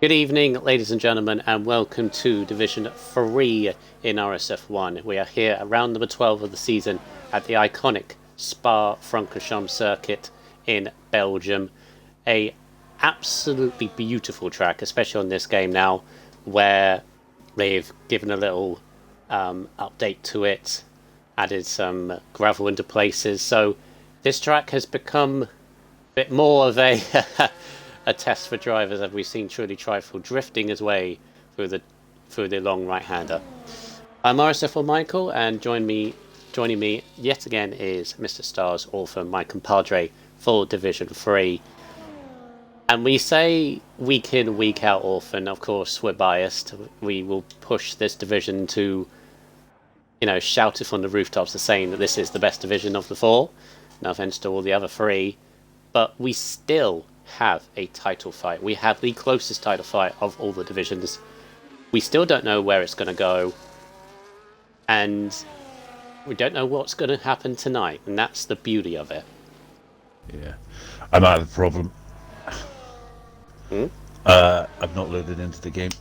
Good evening, ladies and gentlemen, and welcome to Division 3 in RSF1. We are here at round number 12 of the season at the iconic Spa-Francorchamps circuit in Belgium. A absolutely beautiful track, especially on this game now, where they've given a little update to it, added some gravel into places. So this track has become a bit more of a a test for drivers, as we've seen Truly Trifle drifting his way through the long right hander. I'm RSF Michael, and joining me yet again is Mr. Stars Orphan, my compadre for Division 3. And we say week in, week out, Orphan. Of course, we're biased. We will push this division to, shout it from the rooftops, saying that this is the best division of the four. No offense to all the other three, but we still have a title fight. We have the closest title fight of all the divisions. We still don't know where it's going to go, and we don't know what's going to happen tonight, and that's the beauty of it. Yeah, I might have a problem. I've not loaded into the game.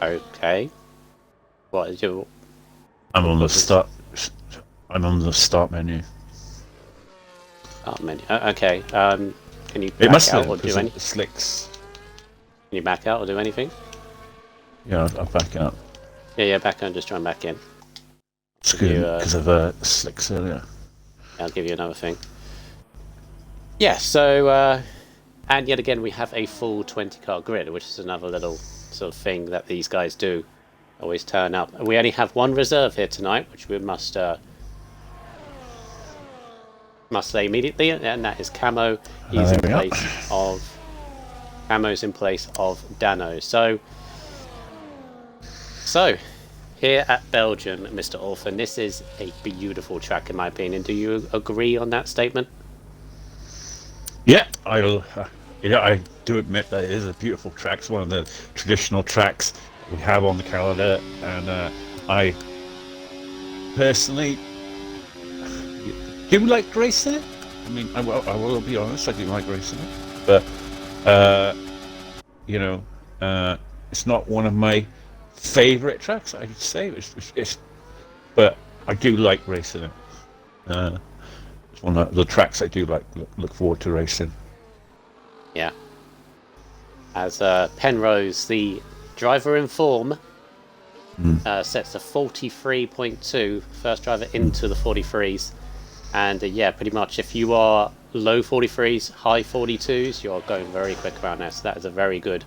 Okay. What is your? I'm on the start. I'm on the start menu. Start menu. Okay. Can you It must back out or do anything? Slicks. Can you back out or do anything? Yeah, I'll back out. Yeah, back out and just try and back in. It's good because of slicks earlier. I'll give you another thing. Yeah. So, and yet again, we have a full 20-car grid, which is another little sort of thing that these guys do. Always turn up. We only have one reserve here tonight, which we must say immediately, and that is Camo. He's in place of Camo's in place of Dano. So here at Belgium, Mr. Orphan, this is a beautiful track in my opinion. Do you agree on that statement? Yeah, I do admit that it is a beautiful track. It's one of the traditional tracks we have on the calendar, and I personally do like racing it. I mean, I will be honest, I do like racing it, but it's not one of my favorite tracks, I'd say. But I do like racing it. It's one of the tracks I do look forward to racing. Yeah. As Penrose, the driver in form, sets a 43.2, first driver into the 43s. And yeah, pretty much if you are low 43s, high 42s, you're going very quick around there. So that is a very good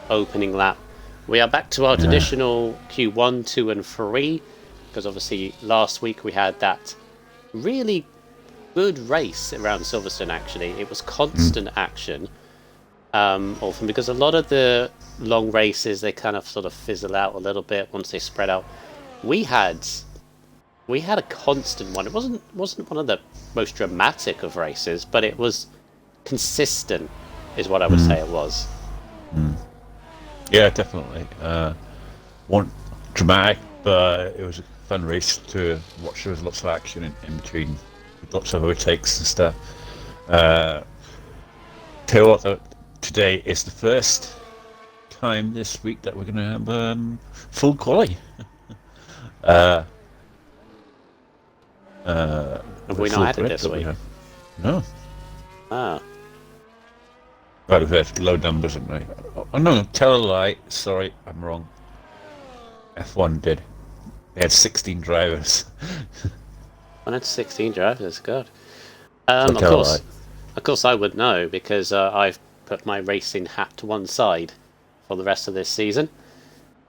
opening lap. We are back to our traditional Q1, 2 and 3, because obviously last week we had that really good race around Silverstone. Actually, it was constant action, often because a lot of the long races, they kind of sort of fizzle out a little bit once they spread out. We had a constant one. It wasn't one of the most dramatic of races, but it was consistent, is what I would say it was. Yeah, definitely. One dramatic, but it was a fun race to watch. There was lots of action in between, lots of overtakes and stuff. Tell you what, today is the first time this week that we're going to have full quali. Have we not had it this week? No. Ah. Right, we've had low numbers, haven't we? Oh no, tell a lie. Sorry, I'm wrong. F1 did. They had 16 drivers. I had 16 drivers, God. Of course I would know, because I've put my racing hat to one side for the rest of this season,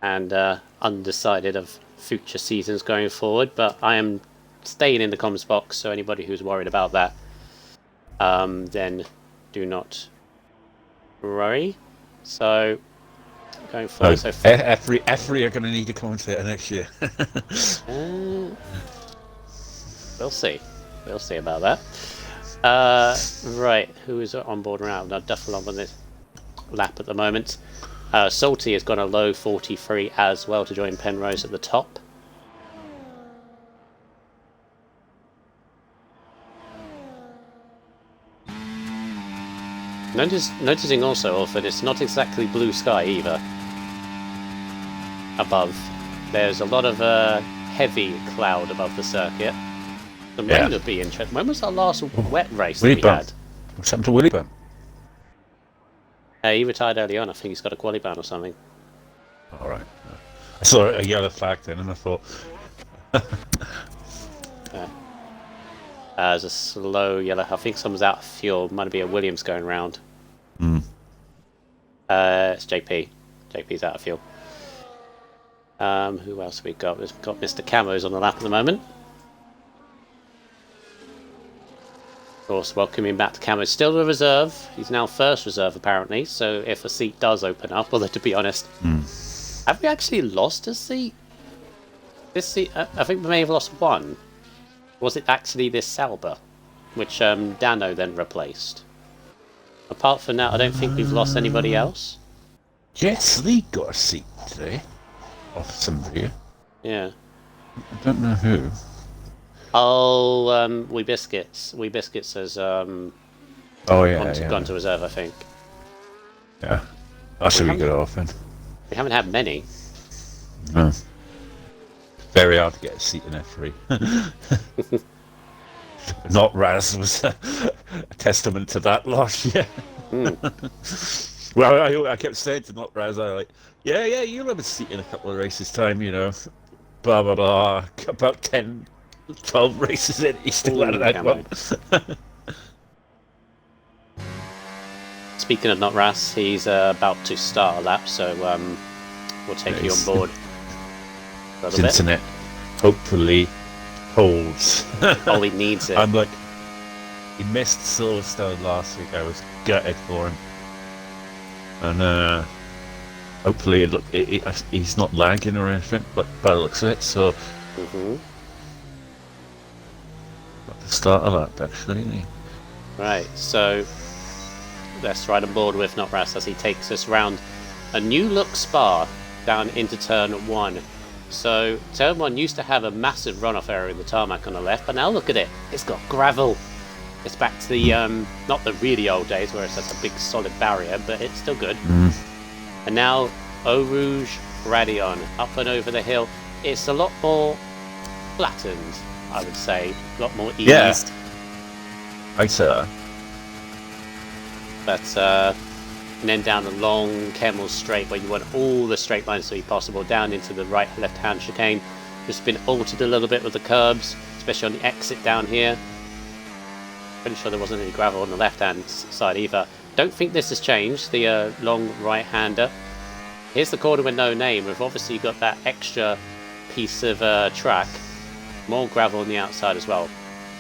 and undecided of future seasons going forward, but I am staying in the comms box, so anybody who's worried about that, then do not worry. So going forward, F3 are going to need a commentator next year. We'll see about that. Right, who is on board now? Now Duffel on this lap at the moment. Salty has gone a low 43 as well to join Penrose at the top. Noticing also, Orphan, it's not exactly blue sky either. Above, there's a lot of heavy cloud above the circuit. The rain would be interesting. When was our last wet race that we had? What's happened to Willy Bum? He retired early on. I think he's got a quali ban or something. All right. I saw a yellow flag then, and I thought. There's a slow yellow. I think someone's out of fuel. Might be a Williams going round. It's JP. JP's out of fuel. Who else have we got? We've got Mr. Camo's on the lap at the moment. Of course, welcoming back to Camo. Still a reserve. He's now first reserve, apparently. So if a seat does open up, although to be honest, have we actually lost a seat? This seat, I think we may have lost one. Was it actually this Sauber, which Dano then replaced? Apart from that, I don't think we've lost anybody else. Yes, Lee got a seat today. Off somebody. Yeah. I don't know who. Oh, Wee Biscuits. Wee Biscuits has gone to reserve, I think. Yeah. That's a really good off then. We haven't had many. No. Very hard to get a seat in F3. Not Raz was a testament to that last year. Well, I kept saying to Not Raz, yeah, you'll have a seat in a couple of races' time, you know. Blah, blah, blah. About 10, 12 races in, he still hadn't had one. Speaking of Not Raz, he's about to start a lap, so we'll take you on board. His internet hopefully holds. Oh, he needs it. I'm like, he missed Silverstone last week. I was gutted for him, and hopefully he's not lagging or anything. But by the looks of it, so got the start of that actually. Isn't he? Right, so let's ride on board with Not Raz as he takes us round a new look Spa down into turn 1. So turn 1 used to have a massive runoff area in the tarmac on the left, but now look at it, it's got gravel. It's back to the not the really old days where it's just a big solid barrier, but it's still good. And now Eau Rouge Radion up and over the hill, it's a lot more flattened, I would say, a lot more eased. Yeah, I'd say that. But and then down the long Kemmel straight where you want all the straight lines to be possible, down into the right left hand chicane. Just been altered a little bit with the curbs, especially on the exit down here. Pretty sure there wasn't any gravel on the left hand side either. Don't think this has changed, the long right hander. Here's the corner with no name. We've obviously got that extra piece of track, more gravel on the outside as well.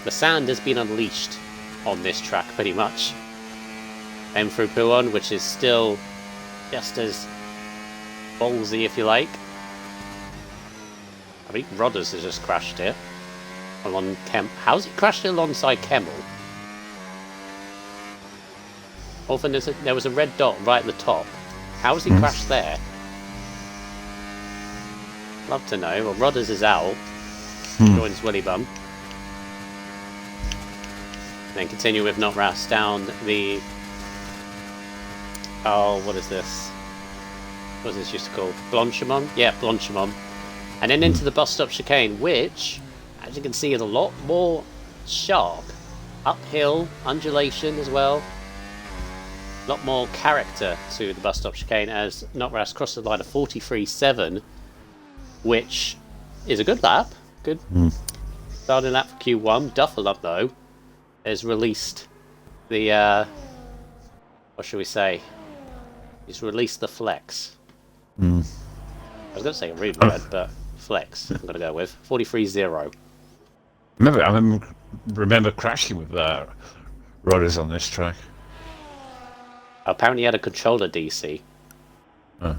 The sand has been unleashed on this track pretty much. And through Pouon, which is still just as ballsy, if you like. I think Rodders has just crashed here. Along how's it crashed alongside Kemmel? Often there was a red dot right at the top. How has he crashed there? Love to know. Well, Rodders is out. Joins Willy Bum. Then continue with Not Raz down the... Oh, what is this? What is this used to call? Blanchimont? Yeah, Blanchimont. And then into the bus stop chicane, which, as you can see, is a lot more sharp. Uphill, undulation as well. A lot more character to the bus stop chicane as Not Raz crossed the line of 43.7, which is a good lap. Good starting lap for Q1. Duffelup, though, has released the... what should we say? He's released the flex. I was going to say a rude word, but flex, I'm going to go with. 43.0. I remember crashing with Rodders on this track. Apparently he had a controller DC. Oh.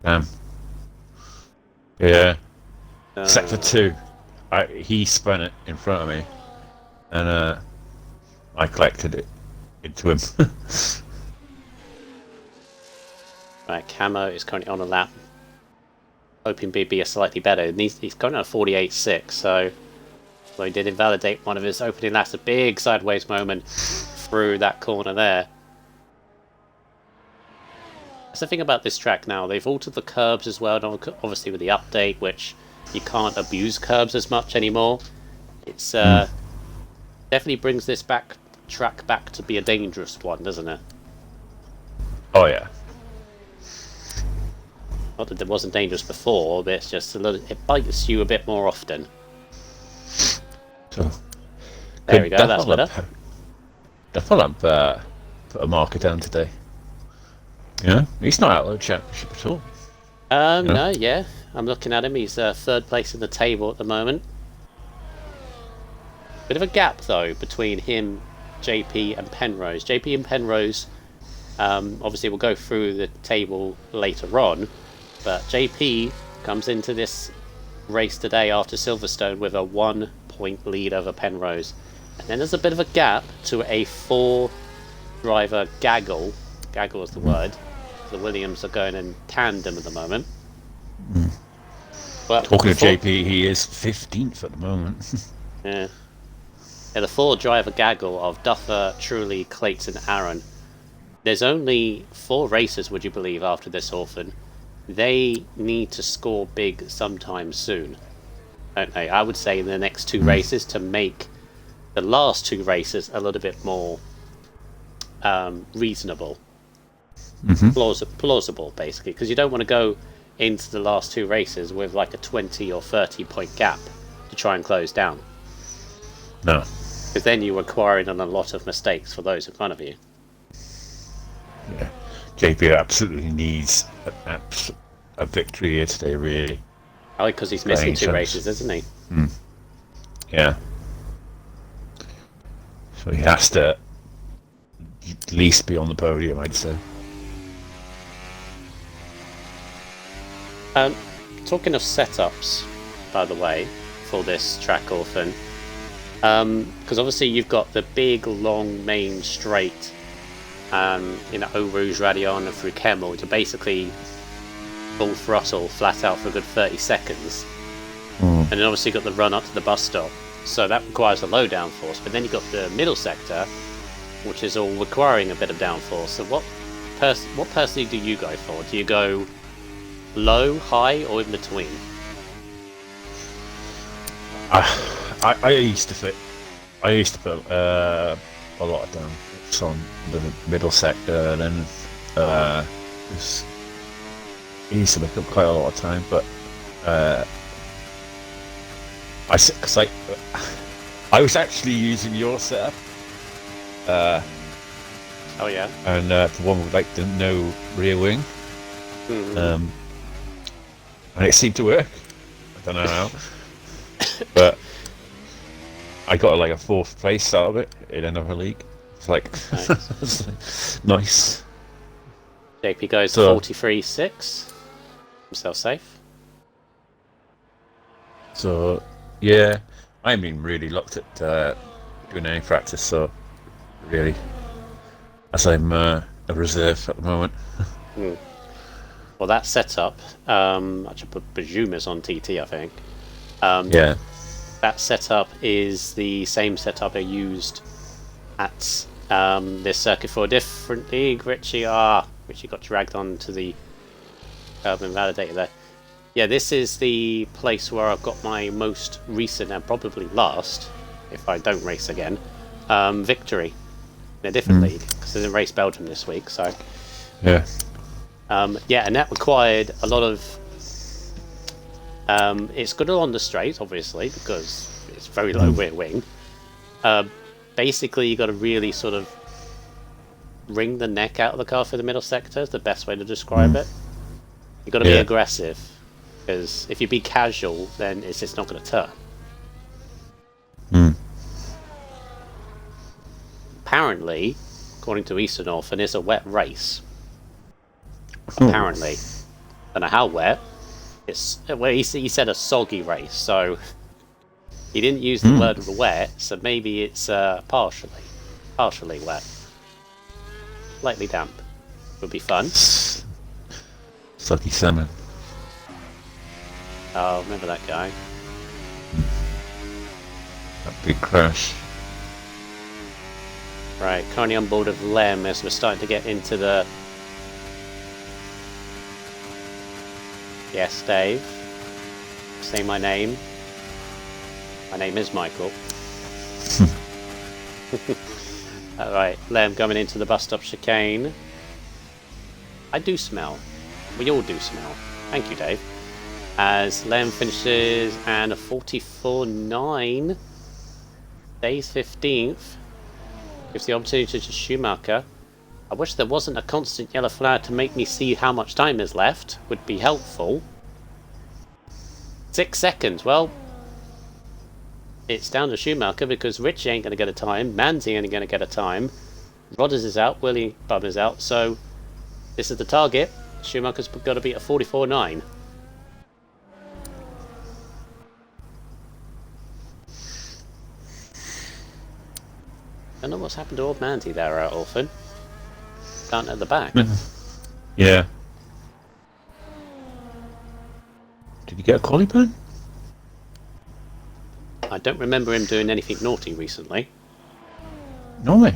Damn. Yeah. Sector 2. He spun it in front of me. And I collected it into him. Right, Camo is currently on a lap. Hoping BB is slightly better. And he's currently on a 48.6, so well, he did invalidate one of his opening laps. A big sideways moment through that corner there. That's the thing about this track now. They've altered the curbs as well, obviously with the update, which you can't abuse curbs as much anymore. It's definitely brings this track back to be a dangerous one, doesn't it? Oh yeah. Not that it wasn't dangerous before, but it's just it bites you a bit more often. So there we go. That's better. Definitely put a marker down today. Yeah, he's not out of the championship at all. No, yeah. I'm looking at him. He's third place in the table at the moment. Bit of a gap, though, between him, JP, and Penrose. JP and Penrose, obviously, we'll go through the table later on, but JP comes into this race today after Silverstone with a 1-point lead over Penrose. And then there's a bit of a gap to a 4-driver gaggle. Gaggle is the word. The Williams are going in tandem at the moment. But talking of JP, he is 15th at the moment. Yeah, the 4-driver gaggle of Duffer, Truly, Clayton, Aaron. There's only 4 races, would you believe, after this Orphan. They need to score big sometime soon, don't they? I would say in the next 2 races to make the last 2 races a little bit more reasonable. Plausible, basically, because you don't want to go into the last 2 races with like a 20 or 30 point gap to try and close down. No. Because then you're acquiring on a lot of mistakes for those in front of you. Yeah. JP absolutely needs a victory here today, really. Oh, because he's missing 2 races, isn't he? Yeah. So he has to at least be on the podium, I'd say. Talking of setups, by the way, for this track Orphan, because obviously you've got the big, long main straight, Eau Rouge, Radion, and through Kemmel to basically full throttle flat out for a good 30 seconds. And then obviously you've got the run up to the bus stop, so that requires a low downforce. But then you've got the middle sector, which is all requiring a bit of downforce. So what personally do you go for? Do you go low, high, or in between? I used to put a lot of downforce on the middle sector, and then it used to make up quite a lot of time. But I was actually using your setup. Oh yeah. And the one with like the no rear wing. And it seemed to work. I don't know how. But I got like a 4th place out of it in another league. It's like nice. JP goes 43.6. Himself safe. So yeah, I haven't been really looked at doing any practice, so really, as I'm a reserve at the moment. Well, that setup, I should presume is on TT, I think. Yeah. That setup is the same setup I used at this circuit for a different league. Richie got dragged onto the invalidator there. Yeah, this is the place where I've got my most recent and probably last, if I don't race again, victory in a different league, because I didn't race Belgium this week. So yeah. And that required a lot of. It's good on the straight, obviously, because it's very low rear wing. Basically, you got to really sort of wring the neck out of the car for the middle sector. Is the best way to describe it. You got to be aggressive, because if you be casual, then it's just not going to turn. Apparently, according to Eastern Orphan, it's a wet race. Apparently, I don't know how wet. He said a soggy race, so he didn't use the word wet. So maybe it's partially wet, lightly damp. Would be fun. Soggy salmon. Oh, remember that guy? That big crash. Right, currently on board of Lem as we're starting to get into the Yes, Dave. Say my name. My name is Michael. Alright, Lem coming into the bus stop chicane. I do smell. We all do smell. Thank you, Dave. As Lem finishes and a 44.9. Days 15th. Gives the opportunity to Schumacher. I wish there wasn't a constant yellow flag to make me see how much time is left. Would be helpful. 6 seconds. Well, it's down to Schumacher because Richie ain't going to get a time. Manzi ain't going to get a time. Rodders is out. Willie Bum is out. So this is the target. Schumacher's got to be at 44.9. I don't know what's happened to old Manzi there, Orphan. Down at the back. Yeah. Did he get a quali ban? I don't remember him doing anything naughty recently. No way.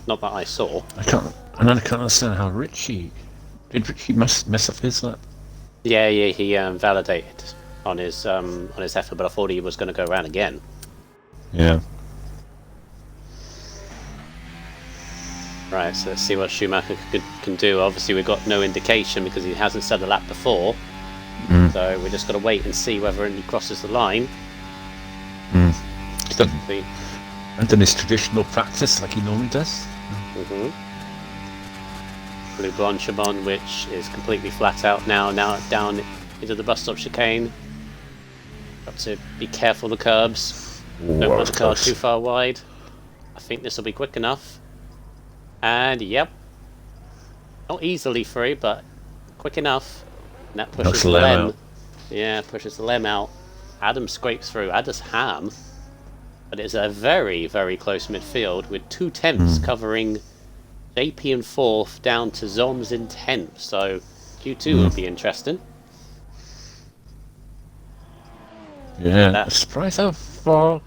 Not that I saw. I can't understand how Richie... Did Richie mess up his lap? Yeah, he validated on his effort, but I thought he was going to go around again. Yeah. Right, so let's see what Schumacher can do. Obviously, we've got no indication because he hasn't set a lap before. So we're just got to wait and see whether he crosses the line. He's done his traditional practice like he normally does. Blue Blanchabon, which is completely flat out now down into the bus stop chicane. Got to be careful the curbs. Don't put the car too far wide. I think this will be quick enough. And yep, not easily through, but quick enough. And that pushes the Lem out. Yeah, pushes the Lem out. Adam scrapes through. Adder's Ham. But it's a very, very close midfield with 2 tenths covering JP in 4th down to Zoms in 10th. So Q2 will be interesting. Yeah, surprised how far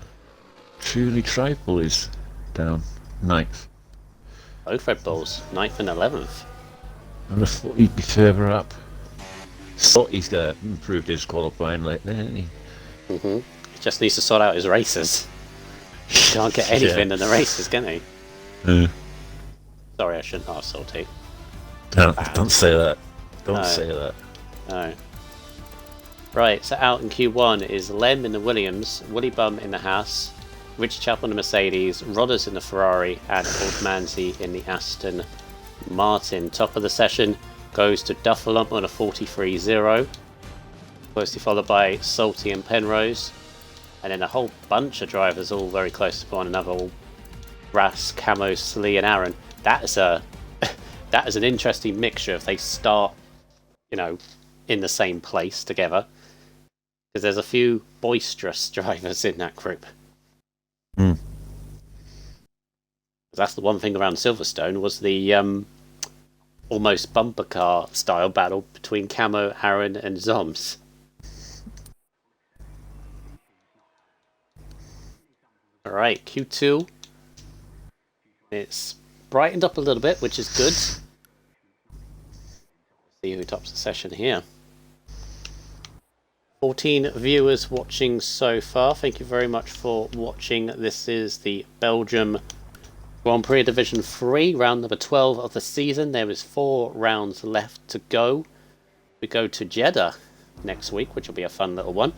Truly Tribal is down 9th. Both Red Bulls, 9th and 11th. I thought he'd be further up. Thought he's improved his qualifying lately, hasn't he? He just needs to sort out his races. He can't get anything in the races, can he? Sorry, I shouldn't ask Salty. Don't say that. Don't say that. No. Right, so out in Q1 is Lem in the Williams, Willie Bum in the Haas, Rich Chapel in the Mercedes, Rodders in the Ferrari, and Old Manzi in the Aston Martin. Top of the session goes to Duffalump on a 43.0, closely followed by Salty and Penrose, and then a whole bunch of drivers all very close to one another, all Brass, Camo, Slee and Aaron. That is an interesting mixture if they start, in the same place together, because there's a few boisterous drivers in that group. That's the one thing around Silverstone was the almost bumper car style battle between Camo, Aaron and Zoms. Alright, Q2. It's brightened up a little bit, which is good. See who tops the session here. 14 viewers watching so far. Thank you very much for watching. This is the Belgium Grand Prix Division 3, round number 12 of the season. There is 4 rounds left to go. We go to Jeddah next week, which will be a fun little one.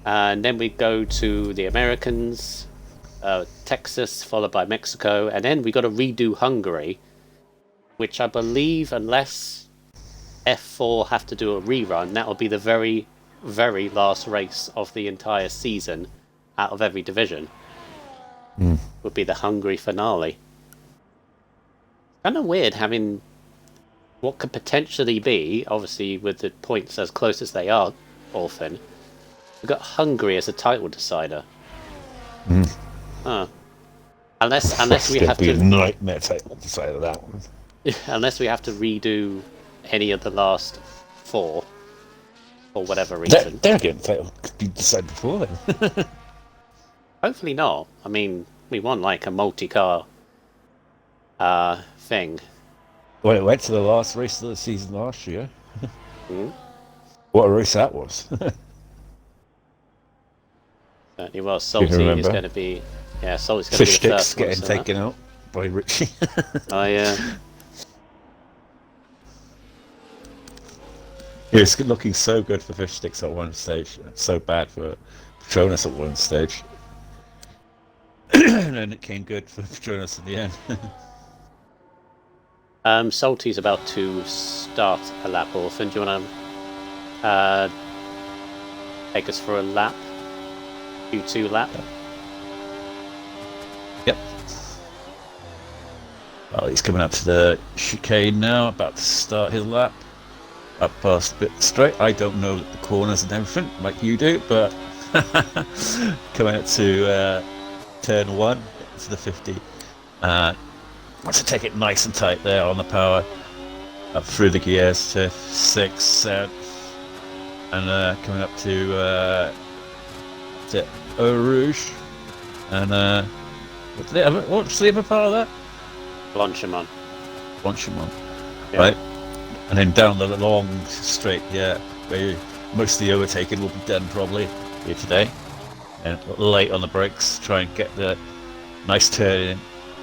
And then we go to the Americans, Texas, followed by Mexico. And then we got to redo Hungary, which I believe, unless F4 have to do a rerun, that will be the very, very last race of the entire season out of every division. Would be the Hungary finale. Kind of weird having what could potentially be, obviously with the points as close as they are, Orphan. We've got Hungary as a title decider. Unless we have to... Be a nightmare title decider, that one. Unless we have to redo any of the last 4 for whatever reason. They're getting title could be decided before then. Hopefully not. I mean, we won like a multi-car thing. Well, it went to the last race of the season last year. What a race that was. Certainly was. You Salty is remember? going to be, yeah, Salty's going to be Fish the sticks first one to getting say that. taken out by Richie. Oh yeah. He was looking so good for fish sticks at one stage, so bad for Patronus at one stage. And then it came good for Patronus in the end. Salty's about to start a lap off, and do you want to take us for a lap? Q2 lap? Yep. Well, he's coming up to the chicane now, about to start his lap. Up past a bit straight. I don't know the corners and everything like you do, but coming up to turn 1 for the 50. Want to take it nice and tight there on the power. Up through the gears to 6, 7. And coming up to Eau Rouge. And what's the other part of that? Blanchimont. Blanchimont. Yeah. Right. And then down the long straight, where most of the overtaking will be done probably here today. And late on the brakes, try and get the nice turn in.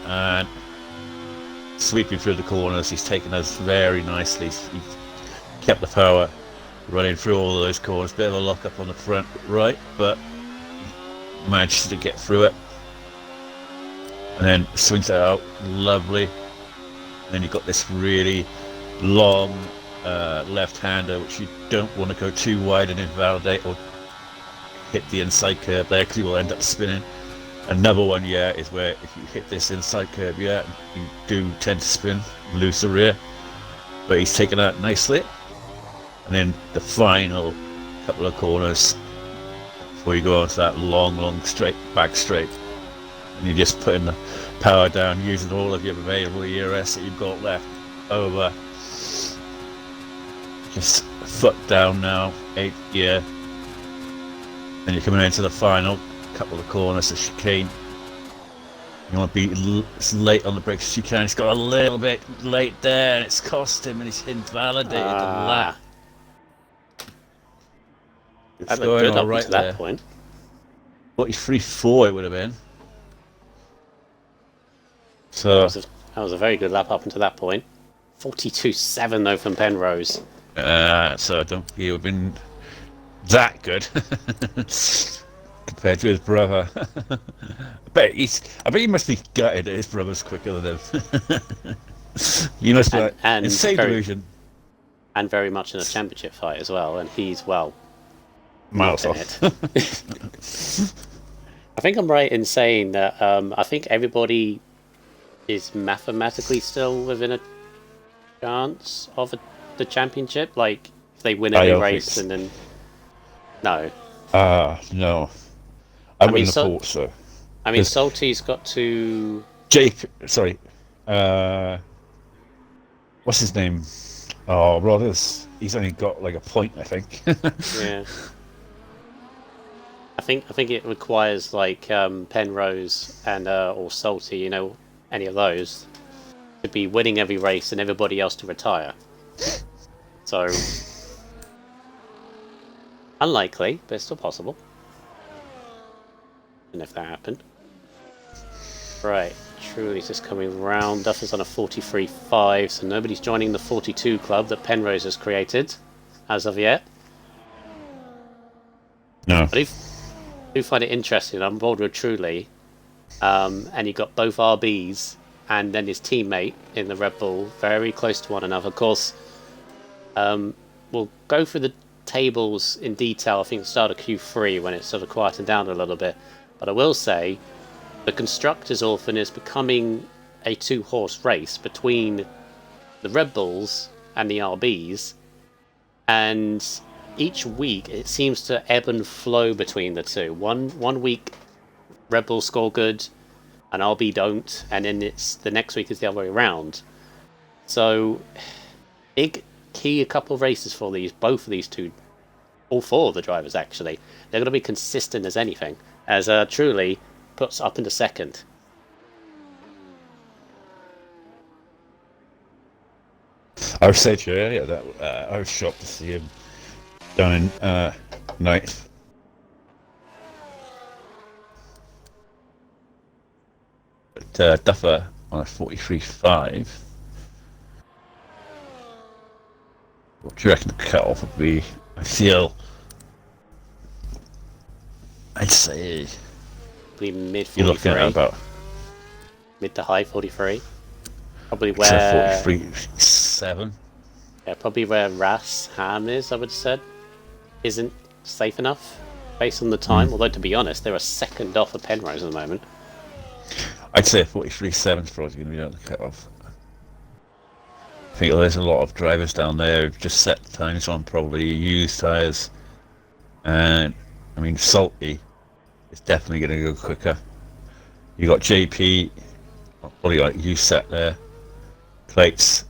And sweeping through the corners, he's taken us very nicely. He's kept the power running through all of those corners. Bit of a lock up on the front right, but managed to get through it. And then swings it out, lovely. And then you've got this really long left-hander, which you don't want to go too wide and invalidate or hit the inside curb there, because you will end up spinning. Another one, is where if you hit this inside curb, you do tend to spin, lose the rear. But he's taken that nicely. And then the final couple of corners before you go onto that long straight, back straight. And you're just putting the power down, using all of your available ERS that you've got left over. Just foot down now, 8th gear. Then you're coming into the final couple of corners of chicane. You want to be as late on the brakes as you can. He's got a little bit late there, and it's cost him, and he's invalidated the lap. That looked good up to that point. 43.4 it would have been. So that was a very good lap up until that point. 42.7 though from Penrose. So I don't think he would have been that good compared to his brother. I bet he must be gutted that his brother's quicker than him. He must be insane delusion. And very much in a championship fight as well, and he's miles off. I think I'm right in saying that I think everybody is mathematically still within a chance of the championship. Like if they win every race and then no. No. I wouldn't have thought so. I mean, Salty's got to. What's his name? Oh, Rodders. He's only got like a point, I think. Yeah. I think it requires like Penrose and or Salty, any of those, to be winning every race and everybody else to retire. So unlikely, but it's still possible. And if that happened. Right, Truly's just coming round. Duffy's on a 43.5, so nobody's joining the 42 club that Penrose has created as of yet. No. But I do find it interesting. I'm bored with Truly, and you've got both RBs and then his teammate in the Red Bull very close to one another. Of course, we'll go through the tables in detail, I think, at the start of Q3 when it's sort of quieted down a little bit. But I will say the Constructors' Orphan is becoming a 2-horse race between the Red Bulls and the RBs, and each week it seems to ebb and flow between the two. One week Red Bull score good and RB don't, and then it's the next week is the other way around. So big key a couple of races for both of these two, all four of the drivers actually. They're going to be consistent as anything, as Truly puts up into second. I said to you earlier that I was shocked to see him down in ninth. But Duffer on a 43.5. What do you reckon the cut-off would be? I'd say Probably mid you're looking 43. at about Mid to high 43. Probably I'd say where 43.7. probably where Ras Ham is, I would have said, isn't safe enough based on the time. Although to be honest, they're a second off of Penrose at the moment. I'd say 43.7 is probably going to be on the cut-off. I think there's a lot of drivers down there who've just set times on probably used tyres. And, I mean, Salty is definitely going to go quicker. You got JP, probably like you set there, Plates,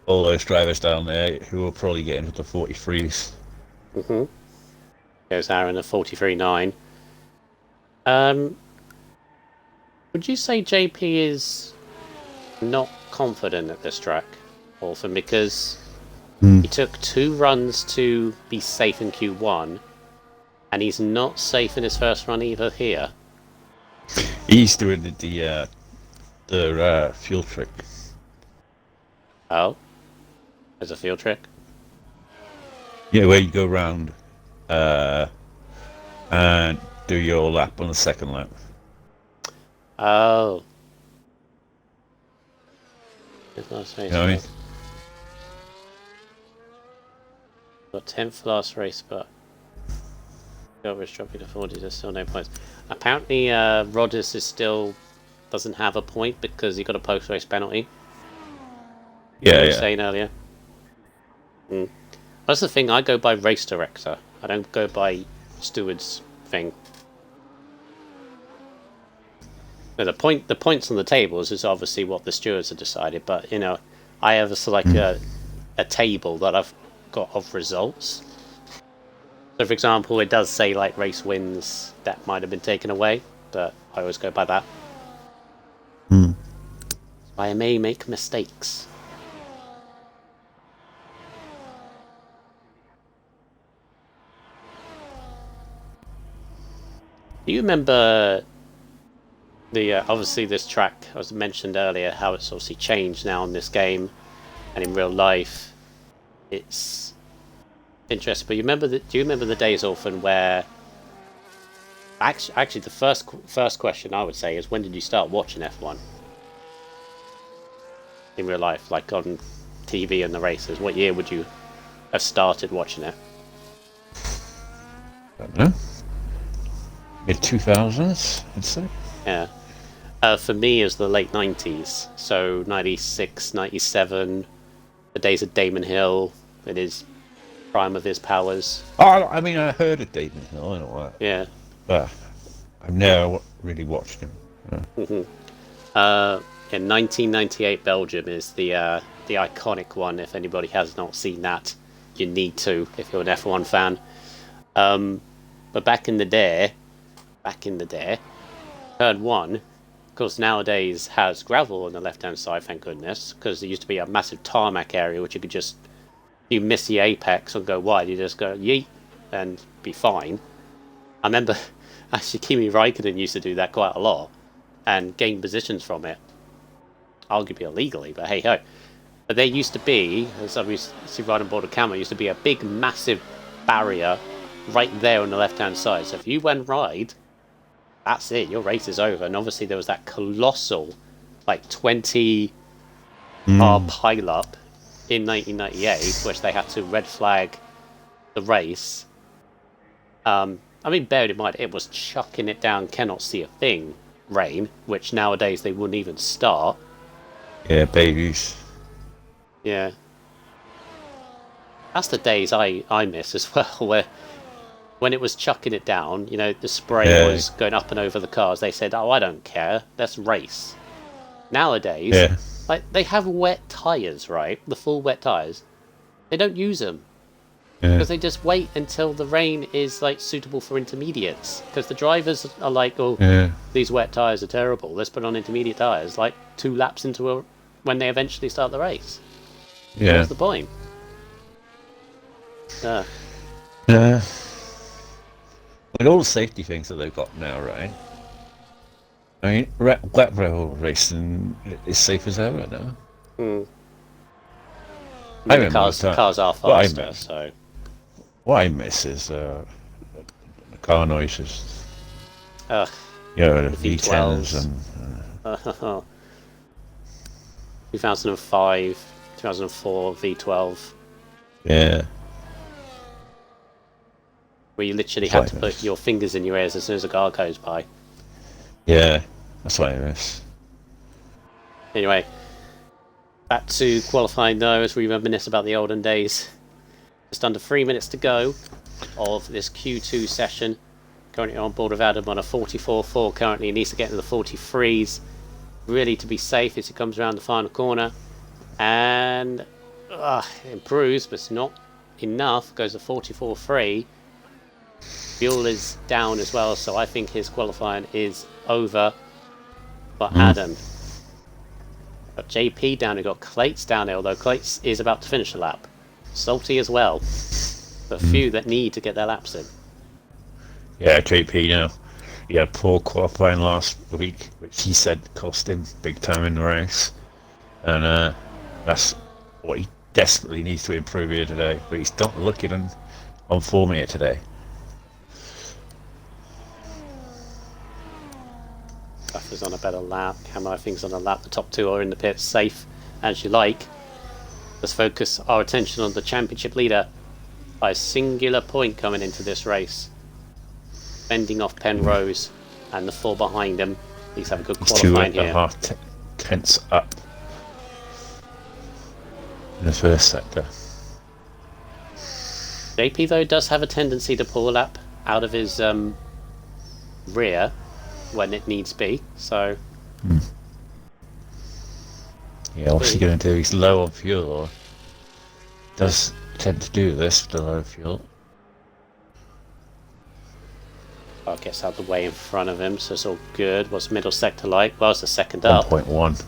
all those drivers down there who will probably get into the 43s. Goes Aaron at 43.9. Would you say JP is not confident at this track, Orphan, because he took 2 runs to be safe in Q1, and he's not safe in his first run either here? He's doing the fuel trick. Oh, there's a field trick. Yeah, where you go round and do your lap on the second lap. Oh. You know what I mean? Got 10th last race, but Silver's dropping to 40. There's still no points. Apparently, Rodgers still doesn't have a point because he got a post-race penalty. Yeah, I was saying earlier. That's the thing. I go by race director. I don't go by steward's thing. Now, the points on the tables is obviously what the stewards have decided, but you know, I have a table that I've got of results. So, for example, it does say like race wins that might have been taken away, but I always go by that. I may make mistakes. Do you remember the obviously this track, as mentioned earlier, how it's obviously changed now in this game and in real life? It's interesting. But do you remember the days, Orphan, where actually the first question I would say is, when did you start watching F1 in real life, like on TV and the races? What year would you have started watching it? I don't know. Mid-2000s, I'd say. Yeah. For me, it was the late 90s. So 96, 97, the days of Damon Hill, in his prime of his powers. Oh, I mean, I heard of Damon Hill, I know that. Yeah. But I've never really watched him. In 1998, Belgium is the iconic one. If anybody has not seen that, you need to if you're an F1 fan. But back in the day, Turn 1, of course, nowadays has gravel on the left-hand side, thank goodness, because there used to be a massive tarmac area which you could just, you miss the apex and go wide, you just go yeet and be fine. I remember actually Kimi Raikkonen used to do that quite a lot and gain positions from it, arguably illegally, but hey ho. But there used to be, as I see right on board of camera, used to be a big massive barrier right there on the left-hand side. So if you went right, that's it, your race is over. And obviously there was that colossal, like 20 car pile-up in 1998, which they had to red flag the race. I mean, bear in mind, it was chucking it down, cannot see a thing, rain, which nowadays they wouldn't even start. Yeah, babies. Yeah. That's the days I miss as well, where when it was chucking it down, you know, the spray was going up and over the cars. They said, oh, I don't care, let's race. Nowadays, like, they have wet tyres, right? The full wet tyres. They don't use them. Because they just wait until the rain is, like, suitable for intermediates. Because the drivers are like, oh, these wet tyres are terrible, let's put on intermediate tyres, like 2 laps into when they eventually start the race. What's the point? Yeah. With all the safety things that they've got now, right? I mean, wet road racing is safe as ever now. Hmm. I I mean, the remember cars are what I faster, miss. so What I miss is car noises. ugh, You know, the the V10s V12s. and 2005, 2004 V12, yeah, where you literally that's had what to I put miss. your fingers in your ears as soon as a car goes by. Yeah, that's what I miss. Anyway, back to qualifying though, as we reminisce about the olden days. Just under 3 minutes to go of this Q2 session. Currently on board with Adam on a 44.4. Currently, he needs to get into the 43s really to be safe as he comes around the final corner. And improves, but it's not enough. Goes to 44.3. Fuel is down as well, so I think his qualifying is over for Adam. Got JP down, we've got Clates down there, although Clates is about to finish the lap. Salty as well. But few that need to get their laps in. Yeah, JP now. He had poor qualifying last week, which he said cost him big time in the race. And that's what he desperately needs to improve here today. But he's not looking on form here today. Buffer's on a better lap. Camo, I think, is on a lap. The top two are in the pits, safe as you like. Let's focus our attention on the championship leader by a singular point coming into this race. Fending off Penrose and the four behind him. He's have a good He's qualifying two and here. a half tenths up in the first sector. JP, though, does have a tendency to pull a lap out of his rear when it needs be, so... Yeah, what's he going to do? He's low on fuel, or does tend to do this with the low fuel. I guess out the way in front of him, so it's all good. What's middle sector like? Well, it's the second up. 1.1.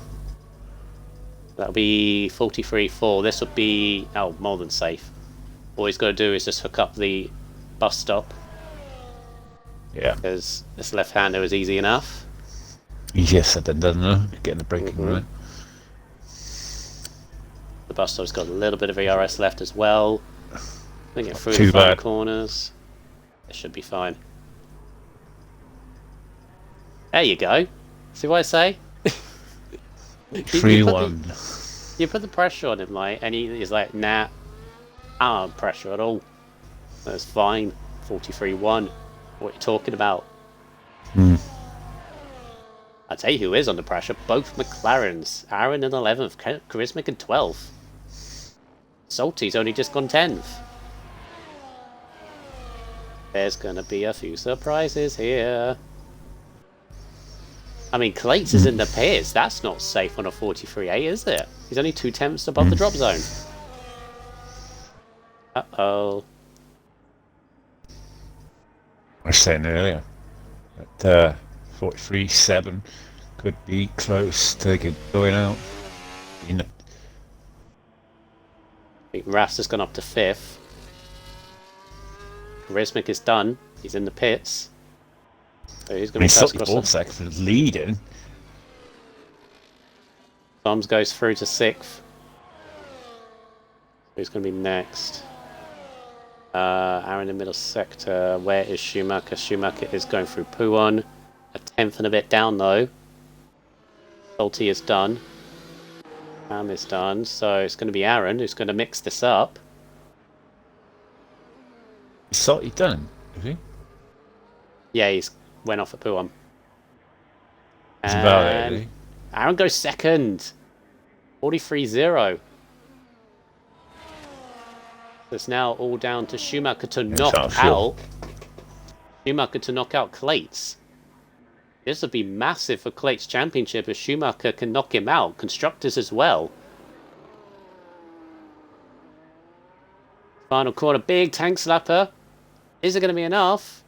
That'll be 43.4. This will be more than safe. All he's got to do is just hook up the bus stop. Yeah. Because this left-hander is easy enough. Easier said than done, though. Getting the braking right. The bus stop's got a little bit of ERS left as well. I think it through Too the final bad. corners. It should be fine. There you go. See what I say? 3-1. You put the pressure on him, like, and he's like, nah, I don't have pressure at all. That's fine. 43.1. What are you talking about? I tell you who is under pressure. Both McLarens. Aaron in 11th. Charismatic in 12th. Salty's only just gone 10th. There's going to be a few surprises here. I mean, Clates is in the pits. That's not safe on a 43A, is it? He's only 2 tenths above the drop zone. Uh-oh. I was saying earlier that 43.7 could be close to going out. I think Rast has gone up to 5th. Charismatic is done. He's in the pits. So he's going to be first across. 4 seconds leading. Toms goes through to 6th. Who's going to be next? Aaron in middle sector. Where is Schumacher? Schumacher is going through Puon. A 10th and a bit down though. Salty is done. Cam is done. So it's going to be Aaron who's going to mix this up. Is Salty done? Is he? Yeah, he's went off at Puon. That's about it, is he? Aaron goes second. 43.0. It's now all down to Schumacher to knock out. Schumacher to knock out Clates. This would be massive for Clates' championship if Schumacher can knock him out. Constructors as well. Final corner, big tank slapper. Is it going to be enough?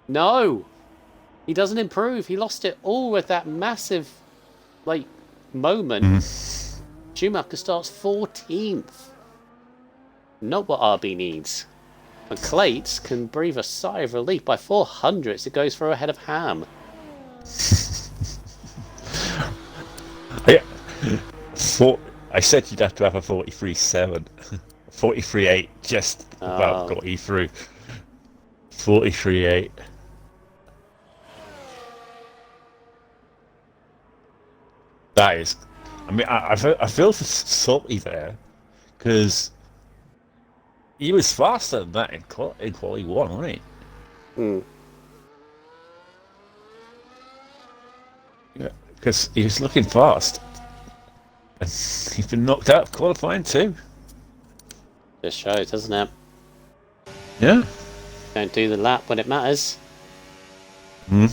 No. He doesn't improve. He lost it all with that massive, moment. Schumacher starts 14th. Not what RB needs. And Clates can breathe a sigh of relief. By 400s, it goes through ahead of Ham. Yeah. I said you'd have to have a 43.7. 43.8 just about got you through. 43.8. That is... I mean, I feel salty there, because he was faster than that in quality 1, wasn't he? Hmm. Yeah, because he was looking fast. And he's been knocked out of qualifying too. Just shows, doesn't it? Yeah. Don't do the lap when it matters. Hmm.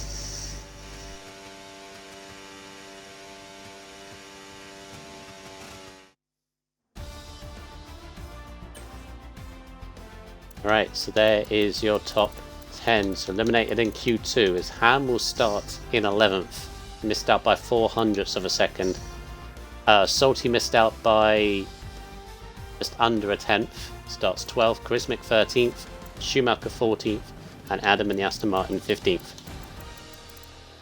Right, so there is your top 10. So eliminated in Q2 is Ham will start in 11th. Missed out by 400ths of a second. Salty missed out by just under a tenth. Starts 12th. Chrismic 13th. Schumacher 14th. And Adam in the Aston Martin 15th.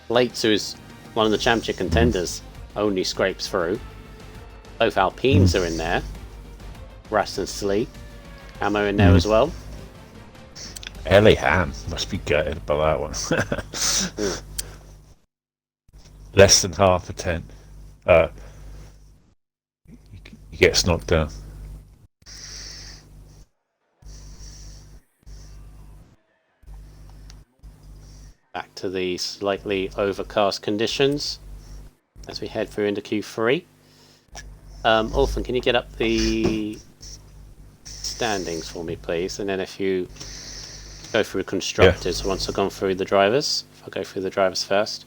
Lates, who is one of the championship contenders, only scrapes through. Both Alpines are in there. Rast and Slee. Ammo in there as well. Ellie Ham must be gutted about that one. Less than half a 10. He gets knocked down. Back to the slightly overcast conditions as we head through into Q3. Orphan, can you get up the standings for me, please? And then if you go through constructors once I've gone through the drivers. If I go through the drivers first.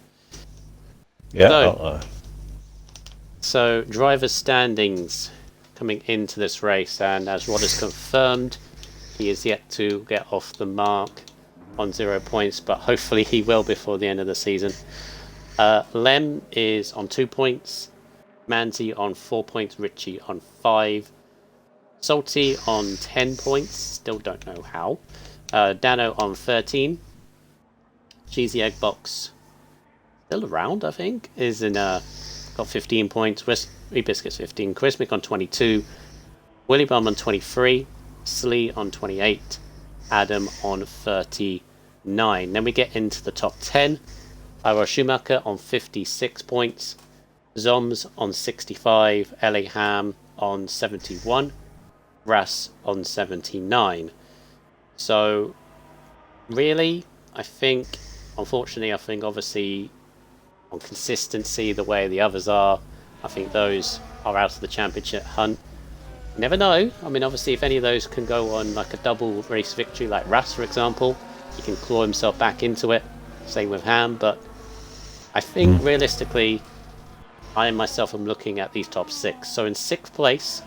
Yeah. So drivers' standings coming into this race, and as Rod has confirmed, he is yet to get off the mark on 0 points, but hopefully he will before the end of the season. Lem is on 2 points, Manzi on 4 points, Richie on 5, Salty on 10 points, still don't know how, Dano on 13, Cheesy Egg Box still around, I think, is in got 15 points, Wee Biscuits 15, Chrismic on 22, Willy Bum on 23, Slee on 28, Adam on 39. Then we get into the top 10. Ira Schumacher on 56 points, Zoms on 65, LA Ham on 71, Ras on 79. So, really, I think obviously on consistency, the way the others are, I think those are out of the championship hunt. You never know. I mean, obviously, if any of those can go on like a double race victory, like Ras, for example, he can claw himself back into it. Same with Ham, but I think realistically, I myself am looking at these top 6. So in 6th place,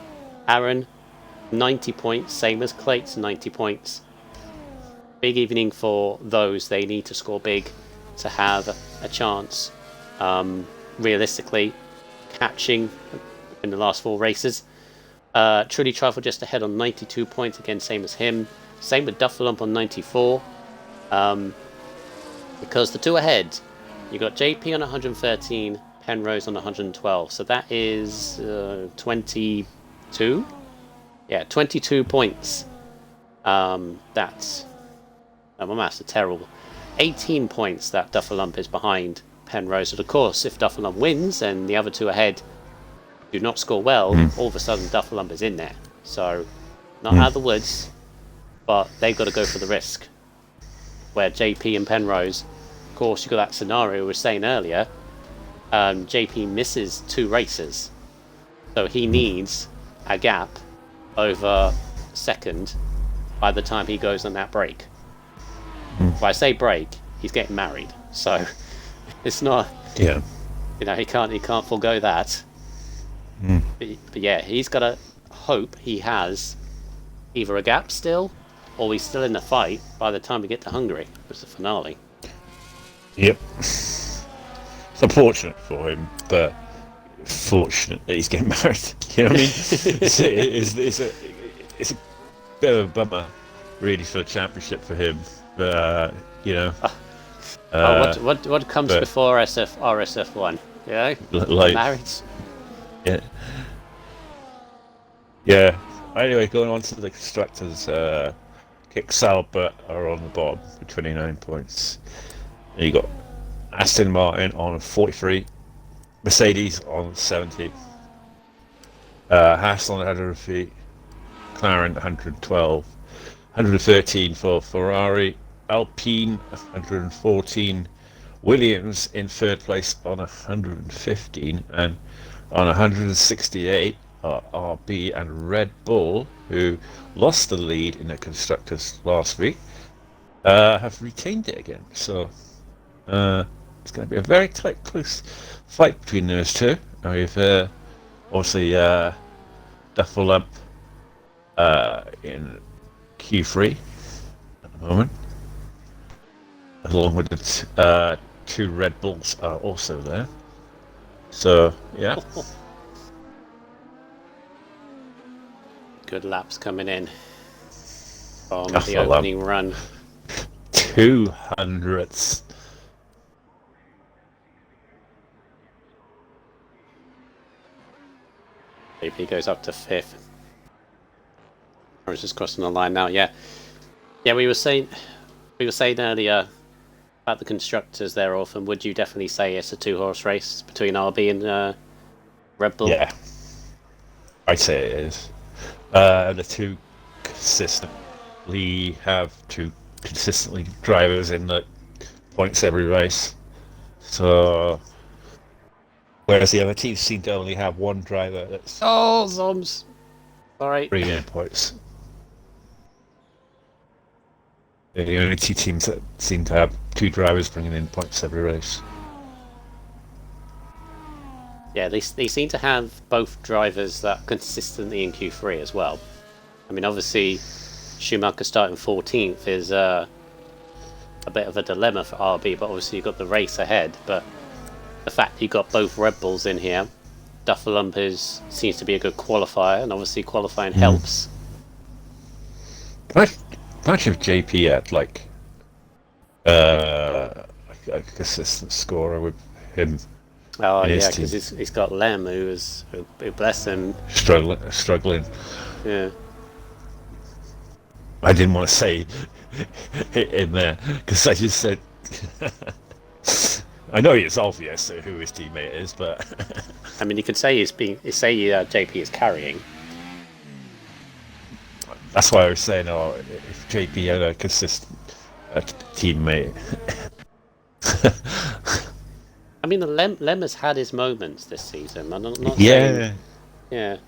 Aaron, 90 points, same as Clates, 90 points. Big evening for those. They need to score big to have a chance, realistically, catching in the last 4 races. Truly Trifle just ahead on 92 points, again, same as him. Same with Duffalump on 94. Because the 2 ahead, you got JP on 113, Penrose on 112. So that is 22? Yeah, 22 points. That's... Oh, my maths are terrible. 18 points that Duffalump is behind Penrose. And of course, if Duffalump wins and the other 2 ahead do not score well, all of a sudden Duffalump is in there. So, not out of the woods, but they've got to go for the risk. Where JP and Penrose, of course, you've got that scenario we were saying earlier. JP misses 2 races. So he needs a gap over second by the time he goes on that break. If I say break, he's getting married. So, it's not... Yeah. You know, he can't forego that. But yeah, he's got to hope he has either a gap still, or he's still in the fight by the time we get to Hungary, which is the finale. Yep. It's unfortunate for him, but fortunate that he's getting married. You know what I mean? It's a bit of a bummer really for the championship for him. But you know, what comes but- before RSF1? Yeah, like marriage. yeah, yeah. Anyway, going on to the constructors, Kick Sauber are on the bottom with 29 points. And you got Aston Martin on 43, Mercedes on 70, Haas on 103, McLaren 112, 113 for Ferrari, Alpine 114, Williams in third place on 115, and on 168 are RB and Red Bull, who lost the lead in the constructors last week, have retained it again. So it's going to be a very tight, close fight between those two. With obviously Duffel in Q3 at the moment, along with the two Red Bulls are also there. So yeah. Good laps coming in from the Duffel opening run. 200s. JP goes up to 5th. I was just crossing the line now. Yeah, we were saying earlier about the constructors there, Orphan. Would you definitely say it's a 2-horse race between RB and Red Bull? Yeah, I'd say it is. The two consistently have two consistently drivers in the points every race. So, whereas the other teams seem to only have one driver that's Zoms. Sorry. bringing in points. They're the only two teams that seem to have two drivers bringing in points every race. Yeah, they seem to have both drivers that are consistently in Q3 as well. I mean, obviously, Schumacher starting 14th is a bit of a dilemma for RB, but obviously you've got the race ahead. But the fact you've got both Red Bulls in here, Duffel seems to be a good qualifier, and obviously qualifying helps. Imagine if JP had like a consistent scorer with him. Oh yeah, because he's got Lem, who bless him, struggling. Yeah. I didn't want to say it in there because I just said. I know it's obvious who his teammate is, but I mean, you could say JP is carrying. That's why I was saying, if JP had a consistent teammate. I mean, Lem has had his moments this season. I'm not yeah. saying... Yeah.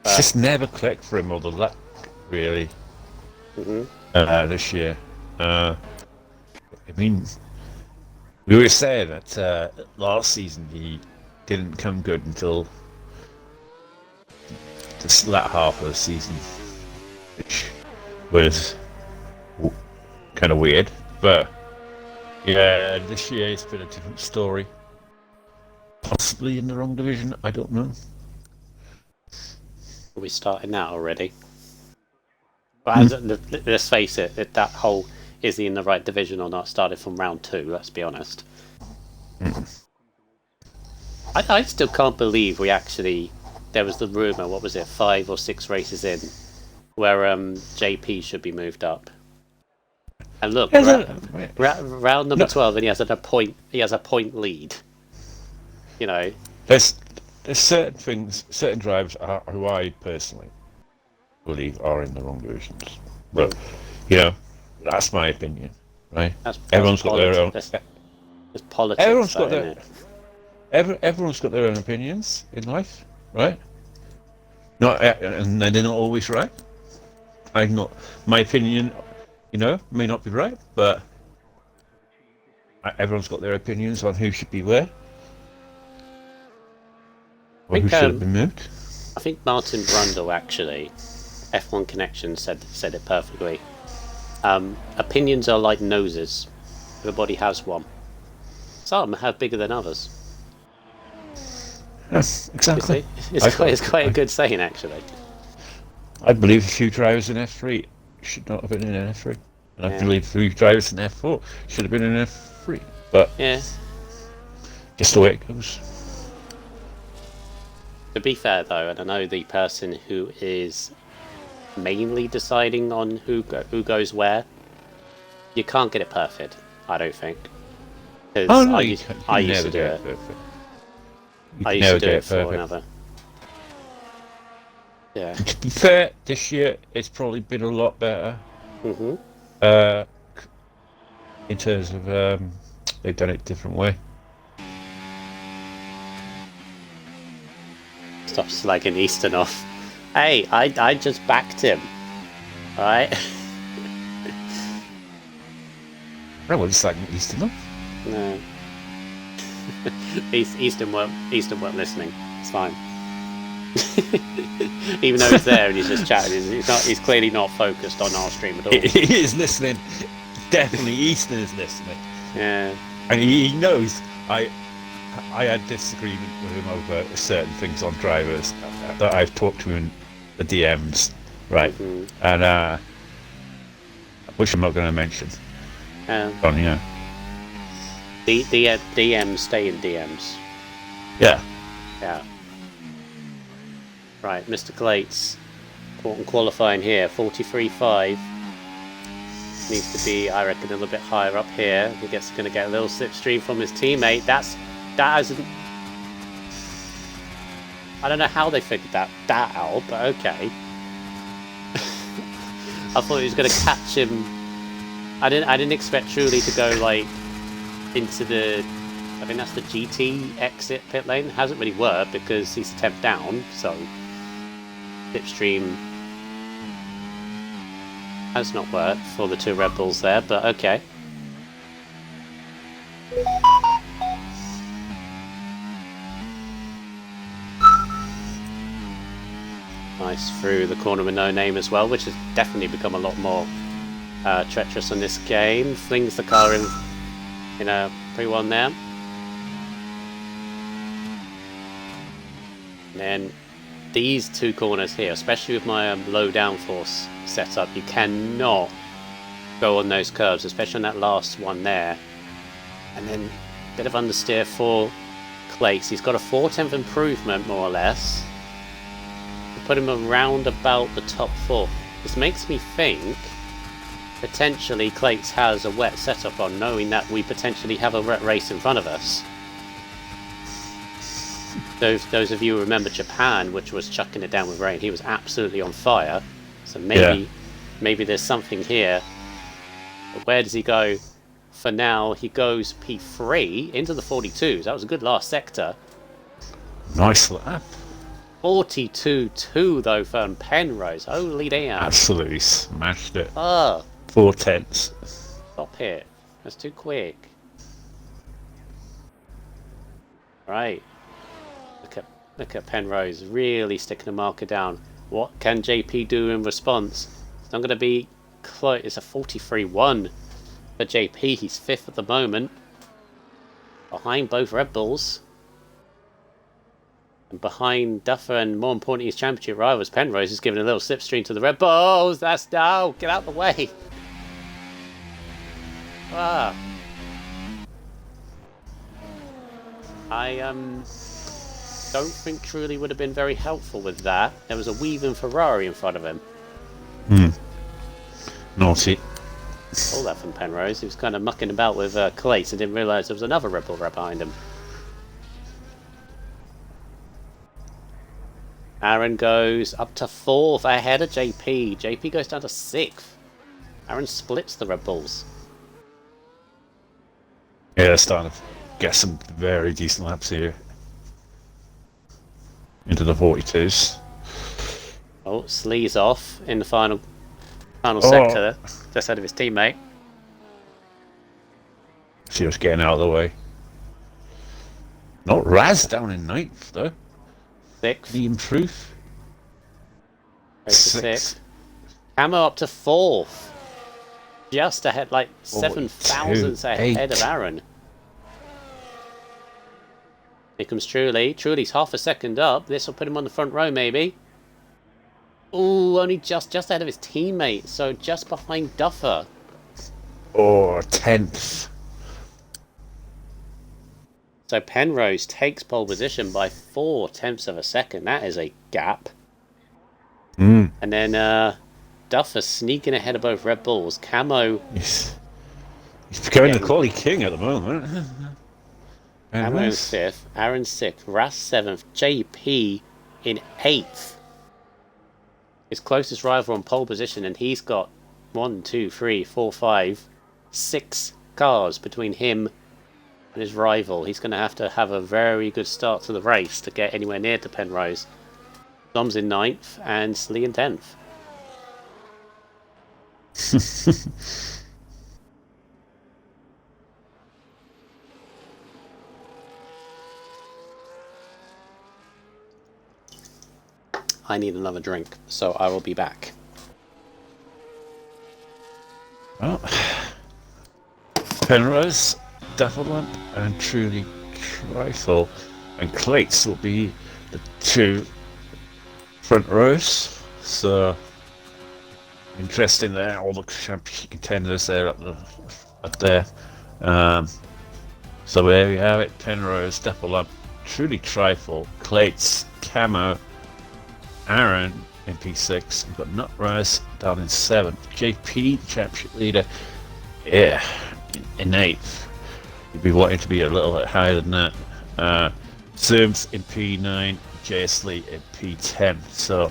It's just never clicked for him, or the luck, really, this year. I mean, we were saying that last season he didn't come good until the latter half of the season, which was kind of weird, but yeah, this year it's been a different story. Possibly in the wrong division, I don't know. Are we starting that already? But let's face it, that whole is he in the right division or not started from round 2, let's be honest. I still can't believe there was the rumour, what was it, 5 or 6 races in, where JP should be moved up. And look, round number 12, and he has a point lead. You know, there's certain drivers who I personally believe are in the wrong divisions, but that's my opinion, right? Everyone's got their own. There's politics. Everyone's got their own opinions in life, right? And they're not always right. My opinion, may not be right, but everyone's got their opinions on who should be where. Or who should have been moved. I think Martin Brundle actually, F1 Connection said it perfectly. Opinions are like noses. Everybody has one. Some have bigger than others. Yes, exactly. It's quite a good saying, actually. I believe a few drivers in F3 should not have been in F3. And I believe a few drivers in F4 should have been in F3. But Yeah. just the way it goes. To be fair, though, and I know the person who is mainly deciding on who goes where, you can't get it perfect, I don't think. Because I used to do it. I used to do it for another. Yeah. To be fair, this year it's probably been a lot better. Mm-hmm. In terms of they've done it a different way. Stop slagging Easton off. Hey, I just backed him. Alright? I wasn't slagging Easton off. No. Easton weren't listening. It's fine. Even though he's there and he's just chatting, he's clearly not focused on our stream at all. He is listening. Definitely Easton is listening. Yeah. And he knows I had disagreement with him over certain things on drivers that I've talked to in the DMs, right? Mm-hmm. And which I'm not going to mention. On here. The DMs stay in DMs. Yeah. Yeah. Right, Mr. Clates, important qualifying here, 43.5. Needs to be, I reckon, a little bit higher up here. He going to get a little slipstream from his teammate. That hasn't. I don't know how they figured that out, but okay. I thought he was going to catch him. I didn't expect Truly to go like into the. I think that's the GT exit pit lane. Hasn't really worked because he's 10th down, so slipstream has not worked for the two Red Bulls there, but okay. Nice through the corner with no name as well, which has definitely become a lot more treacherous in this game. Flings the car in a pre-1 there. And then these two corners here, especially with my low downforce setup, you cannot go on those curves, especially on that last one there. And then a bit of understeer for Clates. He's got a 4/10 improvement, more or less. Put him around about the top 4. This makes me think potentially Clates has a wet setup on, knowing that we potentially have a wet race in front of us. Those of you who remember Japan, which was chucking it down with rain, he was absolutely on fire. So maybe there's something here. But where does he go? For now, he goes P3 into the 42s. That was a good last sector. Nice lap. 42.2 though for Penrose. Holy damn. Absolutely smashed it. 4/10. Stop here. That's too quick. Right. Look at Penrose really sticking a marker down. What can JP do in response? It's not going to be close. It's a 43.1 for JP. He's 5th at the moment. Behind both Red Bulls. And behind Duffer and, more importantly, his championship rivals, Penrose is giving a little slipstream to the Red Bulls. That's now. Get out the way. Ah. I don't think Truly would have been very helpful with that. There was a weaving Ferrari in front of him. Naughty. All that from Penrose. He was kind of mucking about with Clates and didn't realise there was another Red Bull right behind him. Aaron goes up to 4th ahead of JP. JP goes down to 6th. Aaron splits the Red Bulls. Yeah, they're starting to get some very decent laps here. Into the 42s. Oh, Slee's off in the final sector, just ahead of his teammate. She was getting out of the way. Not Raz down in 9th though. 6th. The improve. 6th. Camo up to 4th. Just ahead, like 7 thousandths ahead of Aaron. Here comes Truly. Truly's half a second up. This will put him on the front row, maybe. Oh, only just ahead of his teammate, so just behind Duffer. Or 10th. So Penrose takes pole position by 4/10 of a second. That is a gap. Mm. And then Duffer sneaking ahead of both Red Bulls. Camo. He's becoming the quality king at the moment. Camo in Penrose. 5th, Aaron 6th, Ras 7th, JP in 8th. His closest rival on pole position, and he's got 1, 2, 3, 4, 5, 6 cars between him and his rival. He's going to have a very good start to the race to get anywhere near to Penrose. Dom's in 9th and Slee in 10th. I need another drink, so I will be back. Well, Penrose, Daffodlamp, and Truly Trifle and Clates will be the 2 front rows. So interesting there, all the championship contenders there up there. So there we have it: Penrose, Daffodlamp, Truly Trifle, Clates, Camo, Aaron in P6. We've got Nutrise down in 7th. JP, championship leader, in 8th. You'd be wanting to be a little bit higher than that. Sims in P9, Lee in P10. So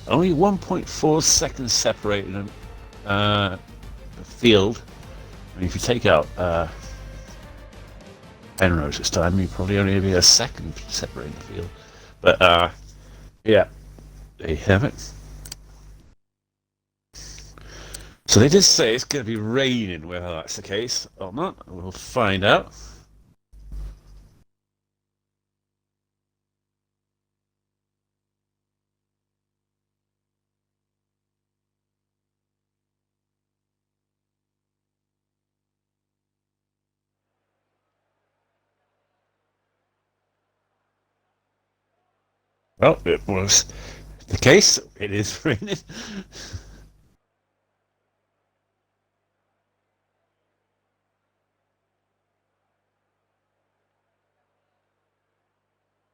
only 1.4 seconds separating them. The field. I mean, if you take out Penrose this time, you'd probably only be a second separating the field. But yeah. There you have it. So they did say it's going to be raining, whether that's the case or not. We'll find out. Well, it was the case. It is raining.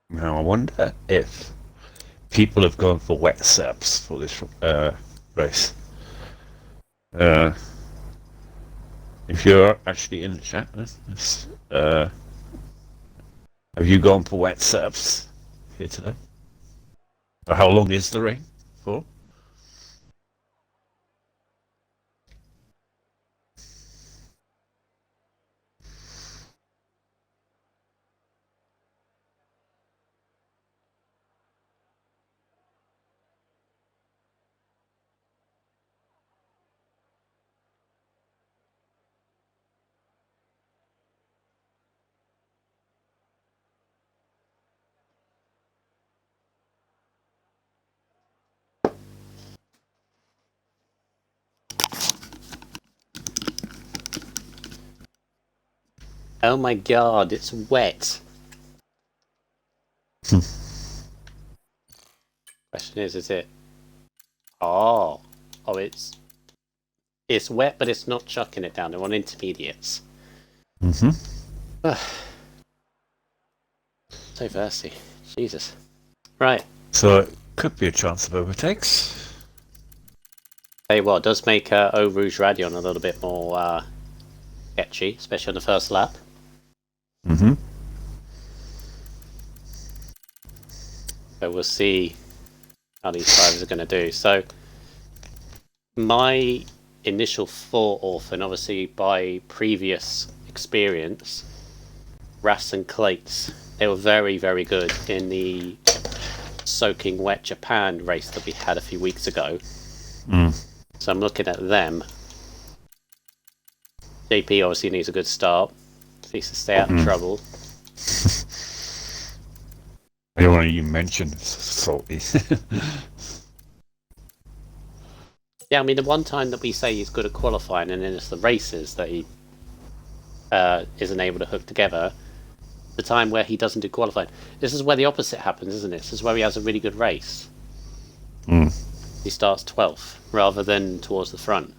Now I wonder if people have gone for wet seps for this race. If you're actually in the chat, have you gone for wet seps here today? Or how long is the rain for? Oh my god, it's wet. Question is it? Oh, it's wet, but it's not chucking it down. They're on intermediates. Mm-hmm. So thirsty, Jesus. Right. So it could be a chance of overtakes. Tell you what, it does make Eau Rouge Radion a little bit more sketchy, especially on the first lap. Mm-hmm. So we'll see how these drivers are going to do. So my initial thought, Orphan, obviously by previous experience, Ras and Clates, they were very, very good in the soaking wet Japan race that we had a few weeks ago. So I'm looking at them. JP obviously needs a good start. Needs to stay out of trouble. I don't want to even mention salty. Yeah, I mean, the one time that we say he's good at qualifying, and then it's the races that he isn't able to hook together. The time where he doesn't do qualifying. This is where the opposite happens, isn't it? This is where he has a really good race. He starts 12th rather than towards the front.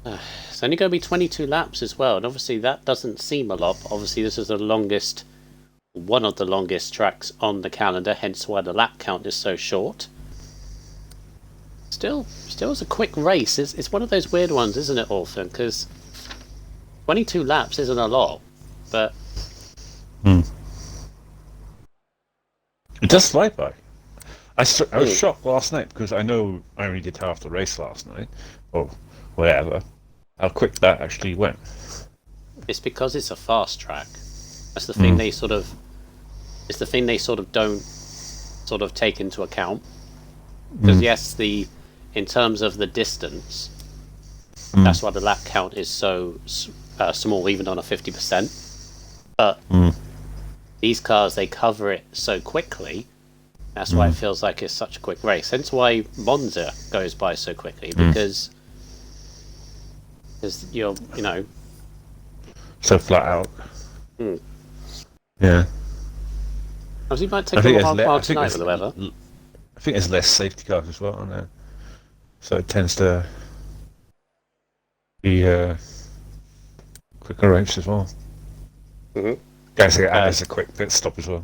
It's only going to be 22 laps as well, and obviously that doesn't seem a lot. But obviously, this is one of the longest tracks on the calendar, hence why the lap count is so short. Still, it's a quick race. It's one of those weird ones, isn't it, Orphan? Because 22 laps isn't a lot, but it does fly by. I was shocked last night because I know I only did half the race last night, or whatever. How quick that actually went. it's because it's a fast track. That's the thing It's the thing they sort of don't sort of take into account. Because yes, in terms of the distance, that's why the lap count is so small, even on a 50%. But these cars, they cover it so quickly. That's why it feels like it's such a quick race. Hence why Monza goes by so quickly, because you're, so flat out. Yeah. Obviously, it might take a little while tonight with the weather. I think there's less safety cars as well on there, so it tends to be quicker race as well. Guys, there's a quick pit stop as well.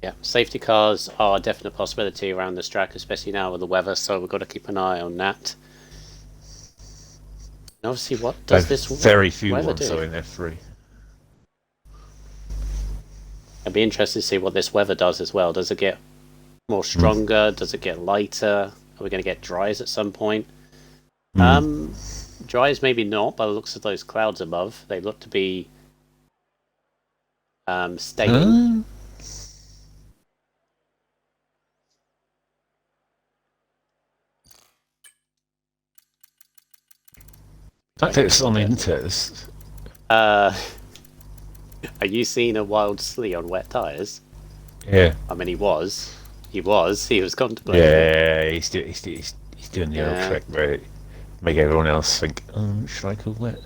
Yeah, safety cars are a definite possibility around this track, especially now with the weather. So we've got to keep an eye on that. And obviously, what does this very few weather ones do? are in F3. I'd be interested to see what this weather does as well. Does it get more stronger? Does it get lighter? Are we going to get dries at some point? Dries maybe not, by the looks of those clouds above. They look to be staying. I think it's on Inters. Are you seeing a wild slee on wet tyres? Yeah. I mean, he was contemplating. Yeah, he's doing the old trick, right? Make everyone else think, should I go wet?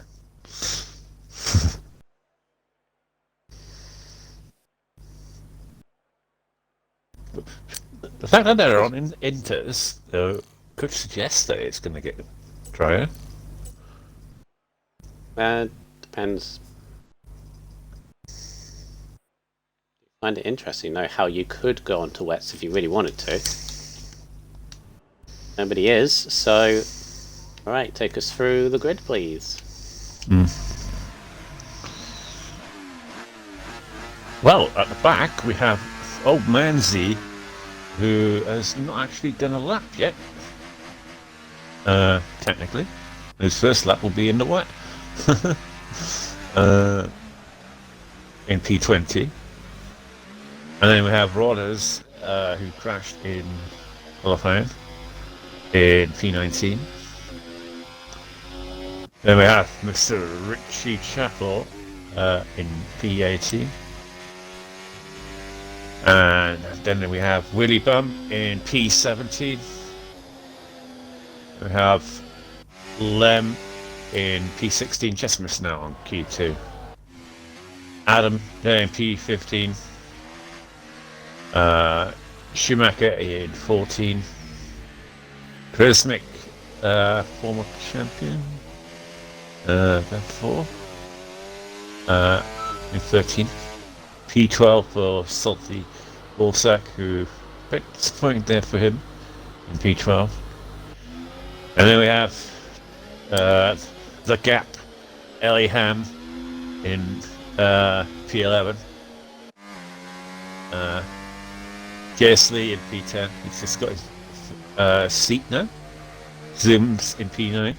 The fact that they're on Inters, though, could suggest that it's going to get drier. Depends. I find it interesting, though, how you could go onto wets if you really wanted to. Nobody is, so... Alright, take us through the grid, please. Well, at the back, we have old man Z, who has not actually done a lap yet. Technically. His first lap will be in the wet. In P20. And then we have Rodders, who crashed in qualifying in P19. Then we have Mr. Richie Chappell in P18. And then we have Willy Bum in P17. We have Lem in P16, just missing out on Q2. Adam there in P15. Schumacher in 14. Krizmik, former champion, then 4. In 13. P12 for Salty Wolsak, who a bit disappointing there for him in P12. And then we have the Gap, Ellie Ham in P11. Lee in P10. He's just got his seat now. Zims in P9.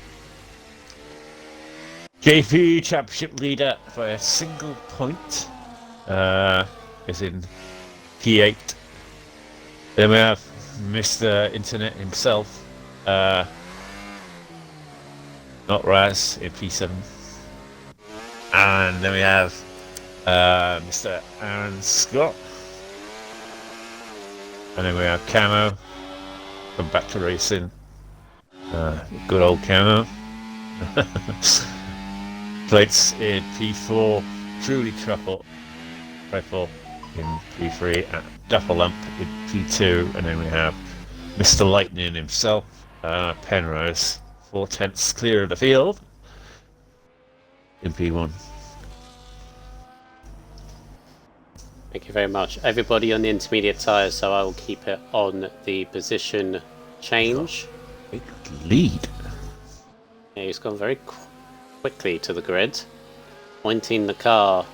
JP Championship leader by a single point is in P8. Then we have Mr. Internet himself, not Raz in P7. And then we have Mr. Aaron Scott. And then we have Camo, come back to racing. Good old Camo. Plates in P4, Truly Truffle Rifle in P3, and Duffel Lump in P2, and then we have Mr. Lightning himself, Penrose, 4/10 clear of the field in P1. Thank you very much. Everybody on the intermediate tyres, so I will keep it on the position change. Big lead. Yeah, he's gone very quickly to the grid, pointing the car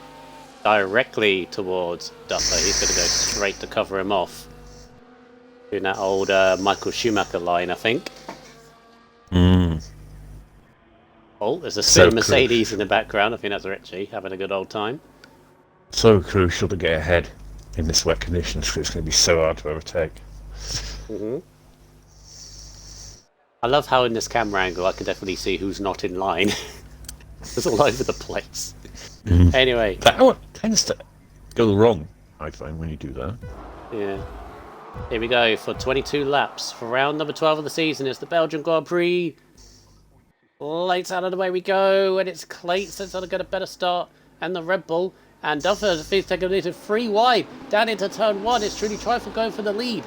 directly towards Duffer. He's going to go straight to cover him off. Doing that old Michael Schumacher line, I think. Oh, there's a still Mercedes in the background. I think that's Richie having a good old time. So crucial to get ahead in this wet conditions because it's going to be so hard to overtake. I love how in this camera angle I can definitely see who's not in line. It's all over the place. Anyway. That one tends to go wrong, I find, when you do that. Yeah. Here we go for 22 laps for round number 12 of the season. It's the Belgian Grand Prix. Lights out of the way we go, and it's Clates that's going to get a better start, and the Red Bull. And Duffer is taking it 3 wide down into turn 1. It's Truly Trifle going for the lead.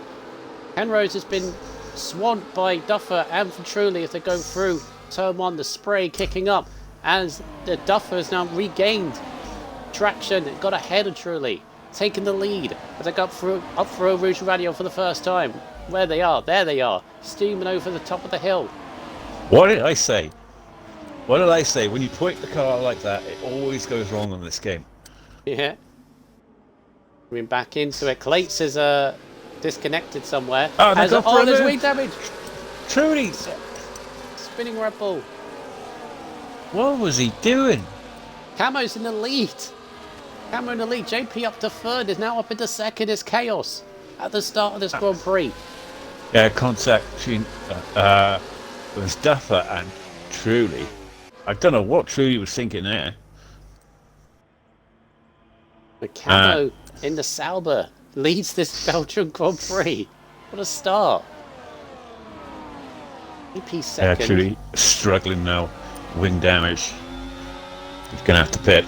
Penrose has been swamped by Duffer and for Truly as they go through turn 1. The spray kicking up as the Duffer has now regained traction. It got ahead of Truly, taking the lead as they go up through Rouge Radio for the first time. Where they are, there they are, steaming over the top of the hill. What did I say? What did I say? When you point the car like that, it always goes wrong in this game. Yeah. Coming back into it. Clates is disconnected somewhere. Oh, there's wing damage. Truly. Spinning Red Bull. What was he doing? Camo's in the lead. Camo in the lead. JP up to third. Is now up into second. It's chaos at the start of this Grand Prix. Yeah, contact between was Duffer and Truly. I don't know what Truly was thinking there. The Camo in the Sauber leads this Belgian Grand Prix. What a start. EP second. Yeah, Truly struggling now. Wing damage. He's going to have to pit.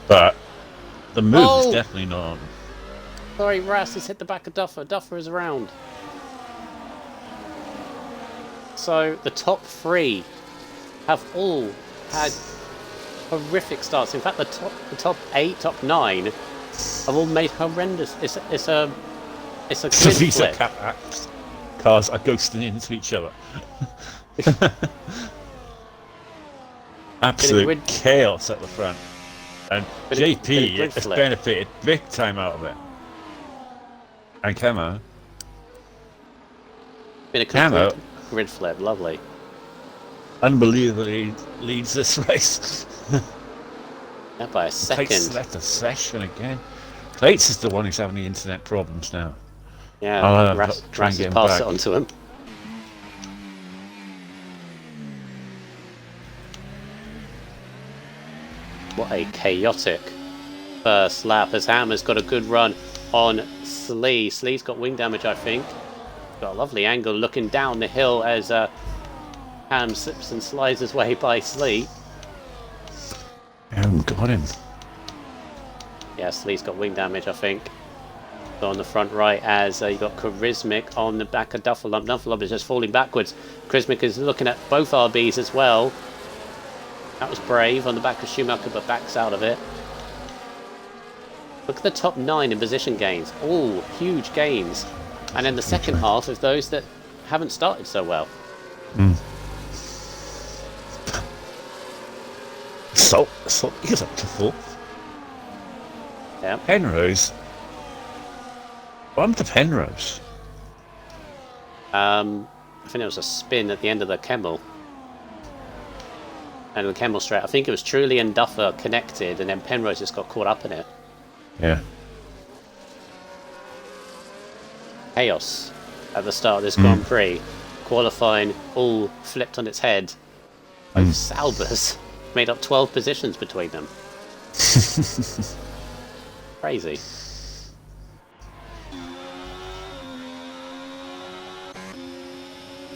But the move is definitely not on. Sorry, Ras has hit the back of Duffer. Duffer is around. So the top 3 have all had horrific starts. In fact, the top 8, top 9 have all made horrendous. It's a grid flip. Cars are ghosting into each other. Absolute chaos at the front, and JP has benefited big time out of it. And Camo. Been a complete grid flip, lovely. Unbelievably leads this race. Yeah, by a second. Clates left a session again. Clates is the one who's having the internet problems now. Yeah, Ras pass it on to him. What a chaotic first lap as Hammer's got a good run on Slee. Slee's got wing damage, I think. Got a lovely angle looking down the hill as Ham slips and slides his way by Slee. Oh, got him. Yeah, Slee's got wing damage, I think. So on the front right as you've got Charismic on the back of Duffelump. Duffelump is just falling backwards. Charismic is looking at both RBs as well. That was brave on the back of Schumacher, but backs out of it. Look at the top 9 in position gains. All huge gains. And then the second half of those that haven't started so well. So he's up to 4th. Yeah. Penrose. What happened to Penrose? I think it was a spin at the end of the Kemmel. And the Kemmel straight. I think it was Truly and Duffer connected, and then Penrose just got caught up in it. Yeah. Chaos at the start of this Grand Prix. Qualifying all flipped on its head. Both Saubers made up 12 positions between them. Crazy.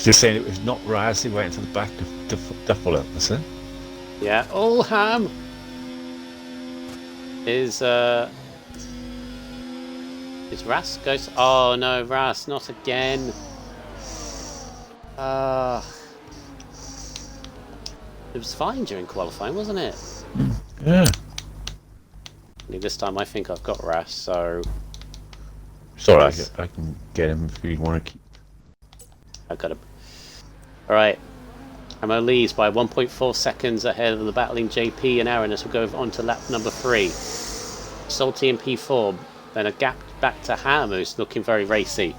Just saying it was not Raz who went to the back of Duffalo, was it? Yeah. Oh, Ham is Ras goes. Oh no, Ras, not again. It was fine during qualifying, wasn't it? Yeah. This time I think I've got Ras, so. Sorry, I can get him if you want to keep. I got him. Alright. Camo leads by 1.4 seconds ahead of the battling JP and Aaron as we go on to lap number 3. Salty in P4, then a gap back to Ham, who's looking very racy,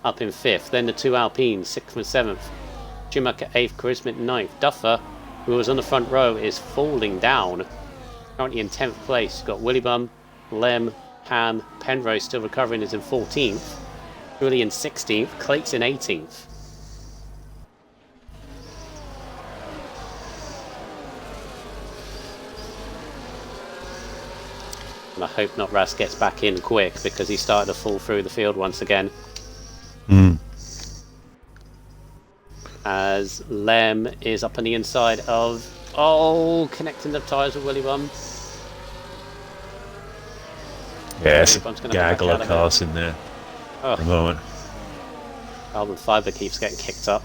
up in 5th. Then the 2 Alpines, 6th and 7th. Schumacher 8th, Charisma 9th. Duffer, who was on the front row, is falling down. Currently in 10th place. You've got Willibum, Lem, Ham, Penrose still recovering, is in 14th. Julie in 16th, Clates in 18th. And I hope not Ras gets back in quick because he started to fall through the field once again. As Lem is up on the inside of... Oh, connecting the tyres with Willy Bum. Yes, gaggle of cars in there at the moment. Carbon fibre keeps getting kicked up.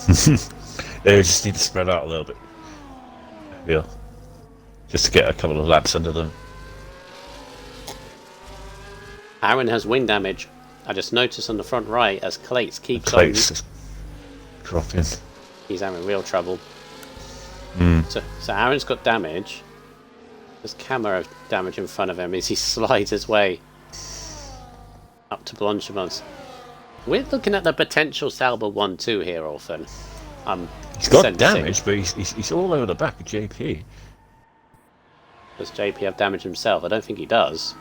They just need to spread out a little bit. I feel. Just to get a couple of laps under them. Aaron has wing damage. I just noticed on the front right as Clates keeps on dropping. He's having real trouble. So Aaron's got damage. There's Camo damage in front of him as he slides his way up to Blanchimont. We're looking at the potential Sauber 1-2 here, Orphan. He's got damage, but he's all over the back of JP. Does JP have damage himself? I don't think he does.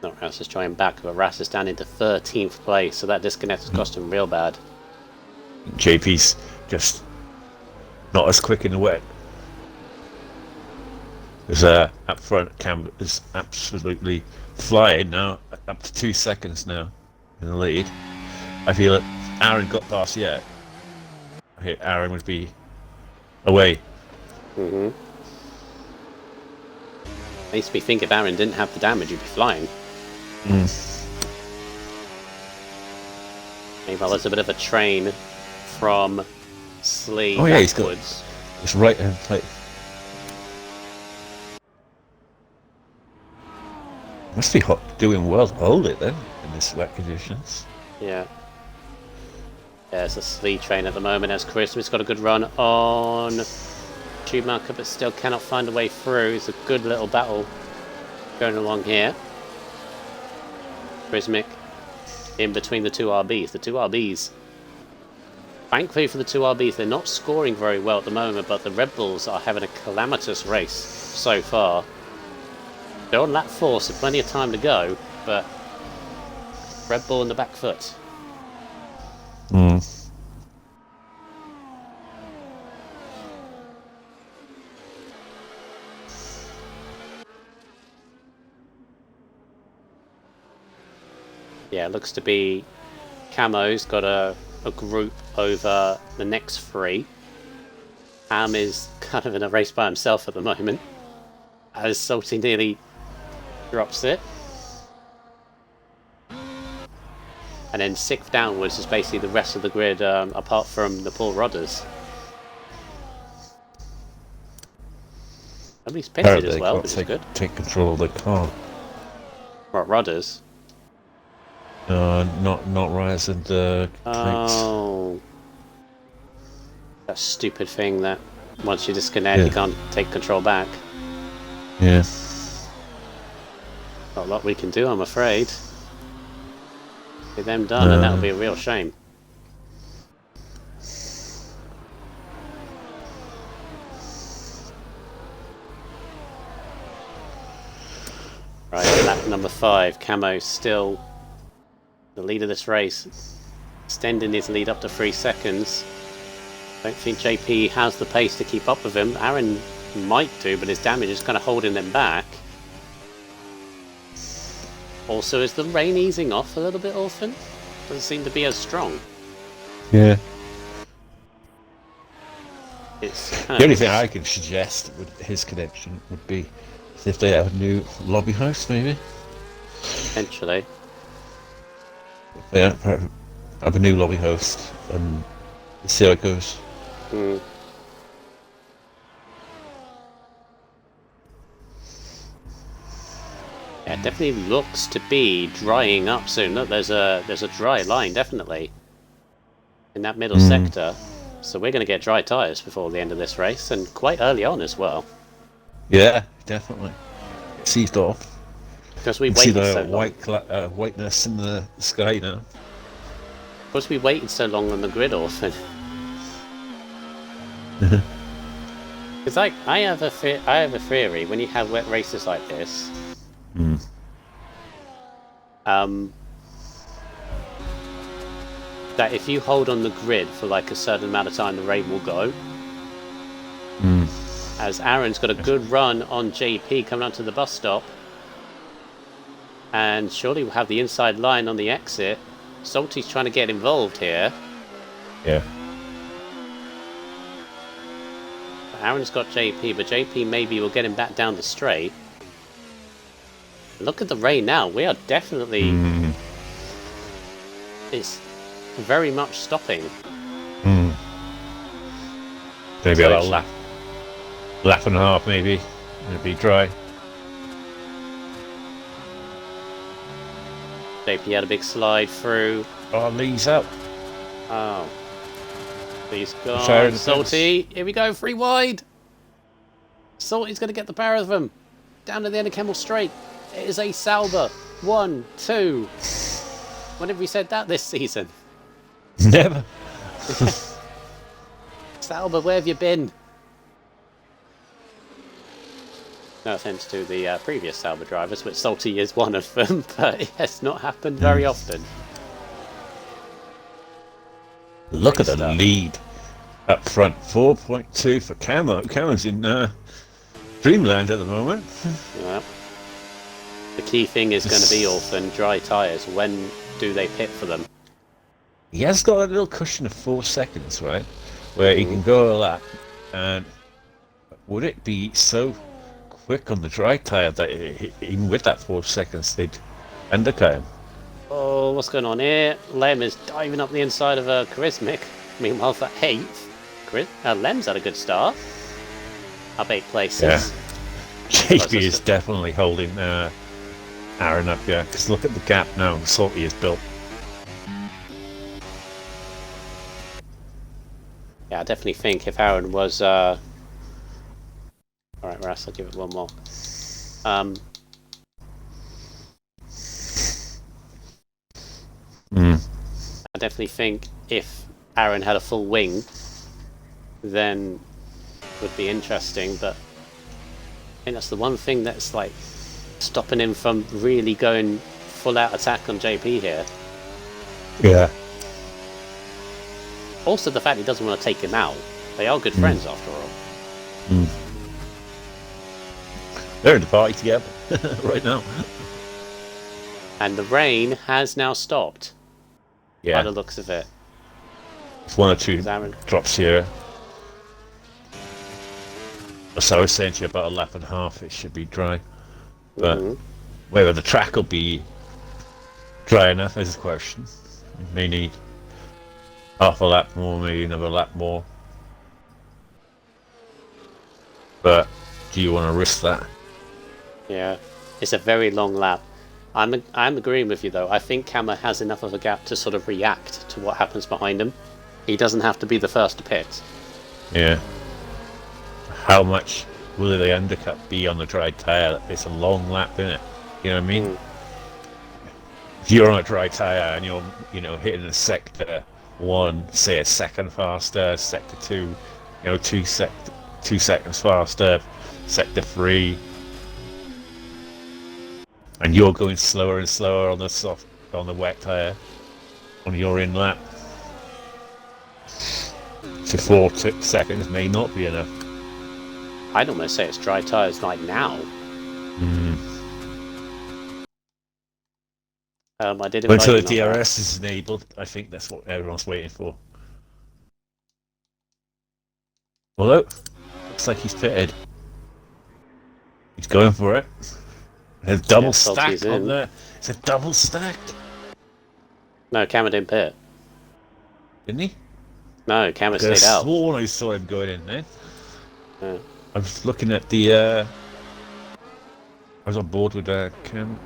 Not Ras is trying back, but Ras is down into 13th place, so that disconnect has cost him real bad. JP's just not as quick in the wet. There's up front, Cam is absolutely flying now, up to 2 seconds now in the lead. I feel that Aaron got past yet. I think Aaron would be away. Makes me think if Aaron didn't have the damage, he'd be flying. Meanwhile, there's a bit of a train from Slee backwards. It's right in place. Must be doing well to hold it then in this wet conditions. Yeah. There's a Slee train at the moment as Charisma's got a good run on Schumacher, but still cannot find a way through. It's a good little battle going along here. Charismic in between the 2 RBs. The 2 RBs, thankfully for the 2 RBs, they're not scoring very well at the moment, but the Red Bulls are having a calamitous race so far. They're on lap 4, so plenty of time to go, but Red Bull in the back foot. Yeah, it looks to be Camo's got a group over the next 3. Ham is kind of in a race by himself at the moment, as Salty nearly drops it. And then 6th downwards is basically the rest of the grid, apart from the Paul Rodders. Nobody's pitted as well, which is good. Take control of the car. What, Rodders? Not Rise and Oh, that stupid thing that once you disconnect, you can't take control back. Yeah. Not a lot we can do, I'm afraid. Get them done, and that would be a real shame. Right, lap number 5. Camo still the lead of this race, extending his lead up to 3 seconds. Don't think JP has the pace to keep up with him. Aaron might do, but his damage is kind of holding them back. Also, is the rain easing off a little bit, Orphan? doesn't seem to be as strong. Yeah. It's The only thing I can suggest with his connection would be if they have a new lobby host, maybe. potentially. Yeah, have a new lobby host and see how it goes. Mm. Yeah, it definitely looks to be drying up soon. Look, there's a dry line definitely in that middle sector. So we're going to get dry tyres before the end of this race, and quite early on as well. Yeah, definitely. It's eased off. Because we You can see waited the so long. whiteness in the sky now. Because we waited so long on the grid, Orphan. Because I have a theory when you have wet races like this. That if you hold on the grid for like a certain amount of time, the rain will go. As Aaron's got a good run on JP coming onto the bus stop. And surely we'll have the inside line on the exit. Salty's trying to get involved here. Yeah. Aaron's got JP, but JP maybe will get him back down the straight. Look at the rain now. We are definitely... It's very much stopping. Maybe So about a lap and a half, maybe. It'll be dry. JP had a big slide through. Oh, Lee's out. Oh. He's Fire in gone. the Salty. Here we go. 3 wide. Salty's going to get the pair of them. Down to the end of Kemmel Straight. It is a Sauber. 1, 2. When have we said that this season? Never. Sauber, where have you been? No offence to the previous Sauber drivers, but Salty is one of them, but it has not happened very often. Look at the lead up front. 4.2 for Camo. Camo's in Dreamland at the moment. Yeah. The key thing is going to be Orphan, dry tyres. When do they pit for them? He has got a little cushion of 4 seconds, right? Where he can go a lap. And would it be so quick on the dry tyre that even with that 4 seconds they'd undercut him? Oh, what's going on here? Lem is diving up the inside of Charismic. Meanwhile, for 8th, Lem's had a good start. Up 8 places. Yeah. JP is definitely holding Aaron up, yeah. Because look at the gap now Salty has built. Yeah, I definitely think if Aaron was... Alright, Ras, I'll give it one more. I definitely think if Aaron had a full wing, then it would be interesting, but I think that's the one thing that's like stopping him from really going full out attack on JP here. Yeah. Also the fact he doesn't want to take him out. They are good friends after all. They're in the party together right now. And the rain has now stopped. Yeah. By the looks of it. It's 1 or 2 Aaron. drops here. So I was saying to you about a lap and a half, it should be dry. But whether the track will be dry enough is a question. You may need half a lap more, maybe another lap more. But do you want to risk that? Yeah, it's a very long lap. I'm agreeing with you though. I think Kammer has enough of a gap to sort of react to what happens behind him. He doesn't have to be the first to pit. Yeah. How much will the undercut be on the dry tyre? It's a long lap, isn't it? You know what I mean? If you're on a dry tyre and you're hitting a sector 1, say a second faster, sector 2, 2 seconds faster, sector 3, and you're going slower and slower on the wet tyre on your in lap, so 4 seconds may not be enough. I'd almost say it's dry tyres like now. I did Well, invite until you. the Not DRS is enabled, I think that's what everyone's waiting for. Although, looks like he's pitted. He's going for it. There's a double stack on there. It's a double stack. No, Camera didn't pit. Didn't he? No, Camera I stayed out. sworn I saw him going in there. Yeah. I was looking at the. I was on board with Cam,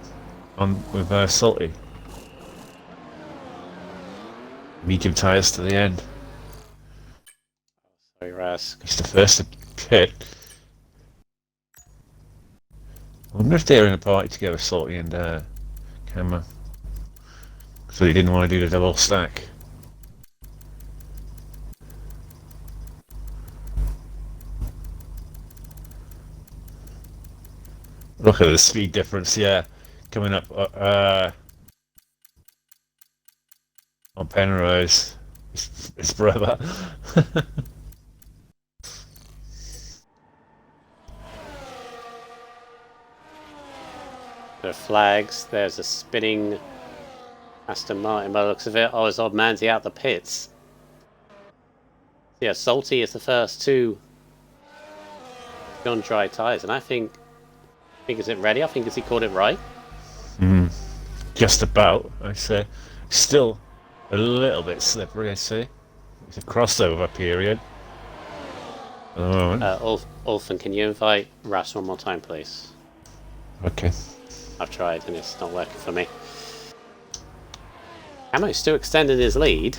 with Salty. Medium tyres to the end. Sorry, Rask. He's the first to pit. I wonder if they're in a party together, Salty and Camera. So he didn't want to do the double stack. Look at the speed difference, yeah. Coming up on Penrose. His brother. There are flags. There's a spinning Aston Martin by the looks of it. Oh, it's odd Manzi out the pits. Yeah, Salty is the first to go on dry tyres, and I think is it ready? I think, has he called it right? Just about, I say. Still a little bit slippery, I say. It's a crossover period at the moment. Ulfin, can you invite Ras one more time, please? Okay. I've tried and it's not working for me. Camo's still extending his lead.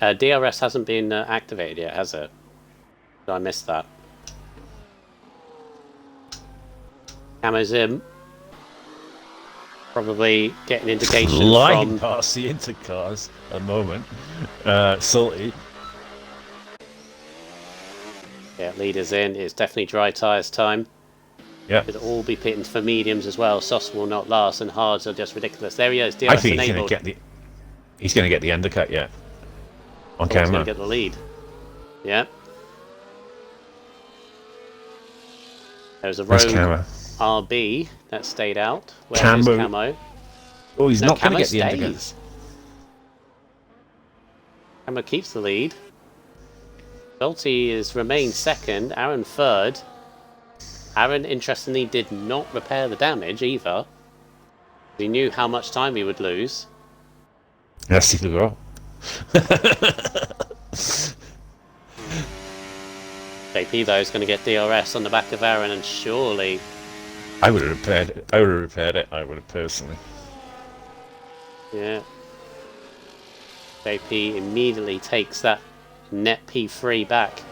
DRS hasn't been activated yet, has it? Did I miss that? Camo's in. Probably getting indication Flying from past the intercars at the moment. Salty. Yeah, leaders in. It's definitely dry tyres time. Yeah. It'll all be pitting for mediums as well. Softs will not last, and hards are just ridiculous. There he is. DRS I think enabled. he's going to get the undercut yet. On He's Camera. going to get the lead. Yeah. There's a road RB that stayed out. Where is Camo? Oh, he's not going to get the undercut. Camo keeps the lead. Salty is remained second. Aaron third. Aaron, interestingly, did not repair the damage either. He knew how much time he would lose. Yes, he could go. JP, though, is going to get DRS on the back of Aaron, and surely... I would have repaired it. I would have personally. Yeah. JP immediately takes that net P3 back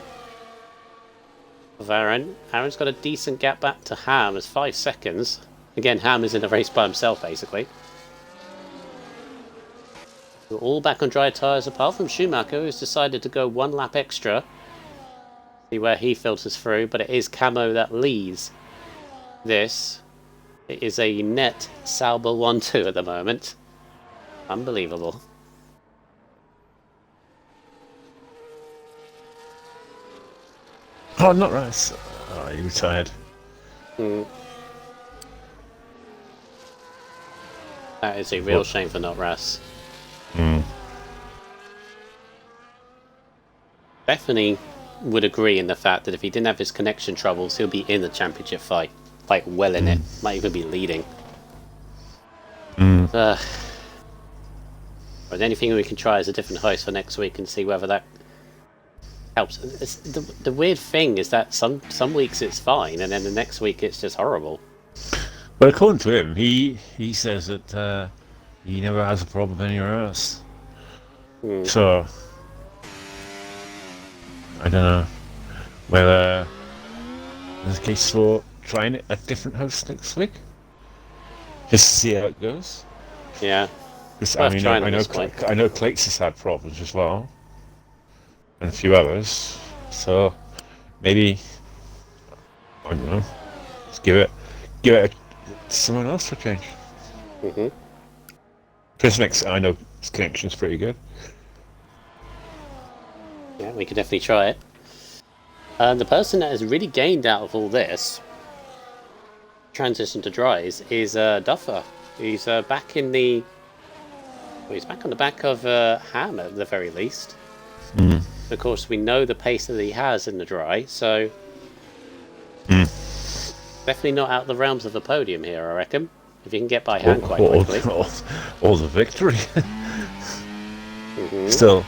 of Aaron. Aaron's got a decent gap back to Ham as 5 seconds. Again, Ham is in a race by himself, basically. We're all back on dry tyres, apart from Schumacher, who's decided to go 1 lap extra. See where he filters through, but it is Camo that leads this. It is a net Sauber 1-2 at the moment. Unbelievable. Oh, not Rice. Oh, he retired. That is a real shame for not Ras. Definitely would agree in the fact that if he didn't have his connection troubles, he'll be in the championship fight. Like, well in it. Might even be leading. But anything we can try as a different host for next week and see whether that helps. The weird thing is that some weeks it's fine, and then the next week it's just horrible. Well, according to him, he says that he never has a problem anywhere else. So I don't know whether there's a case for trying a different host next week, just to see how it goes. Yeah. I mean, I know Clates has had problems as well, and a few others. So maybe I don't know. Just give it someone else for a change. Prismix, I know his connection's pretty good. Yeah, we could definitely try it. The person that has really gained out of all this, transition to dries is Duffer. He's back in the. Well, he's back on the back of Ham at the very least. Mm. Of course, we know the pace that he has in the dry, so definitely not out of the realms of the podium here, I reckon. If you can get by hand quite quickly. Or the victory. Still,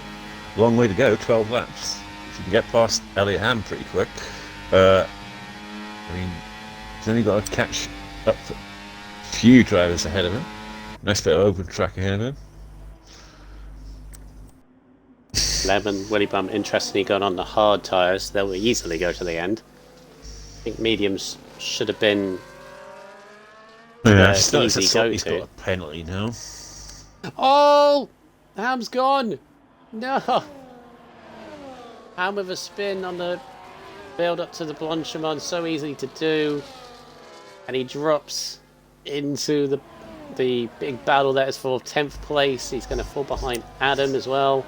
long way to go, 12 laps. If you can get past Elliot Ham pretty quick. I mean, he's only got to catch up a few drivers ahead of him. Nice bit of open track ahead of him. Lemon, Willy Bum, interestingly gone on the hard tyres. They'll easily go to the end. I think mediums should have been easy go He's to. got a penalty now. Oh! Ham's gone! No! Ham with a spin on the build up to the Blanchimont, so easy to do. And he drops into the big battle that is for 10th place. He's going to fall behind Adam as well.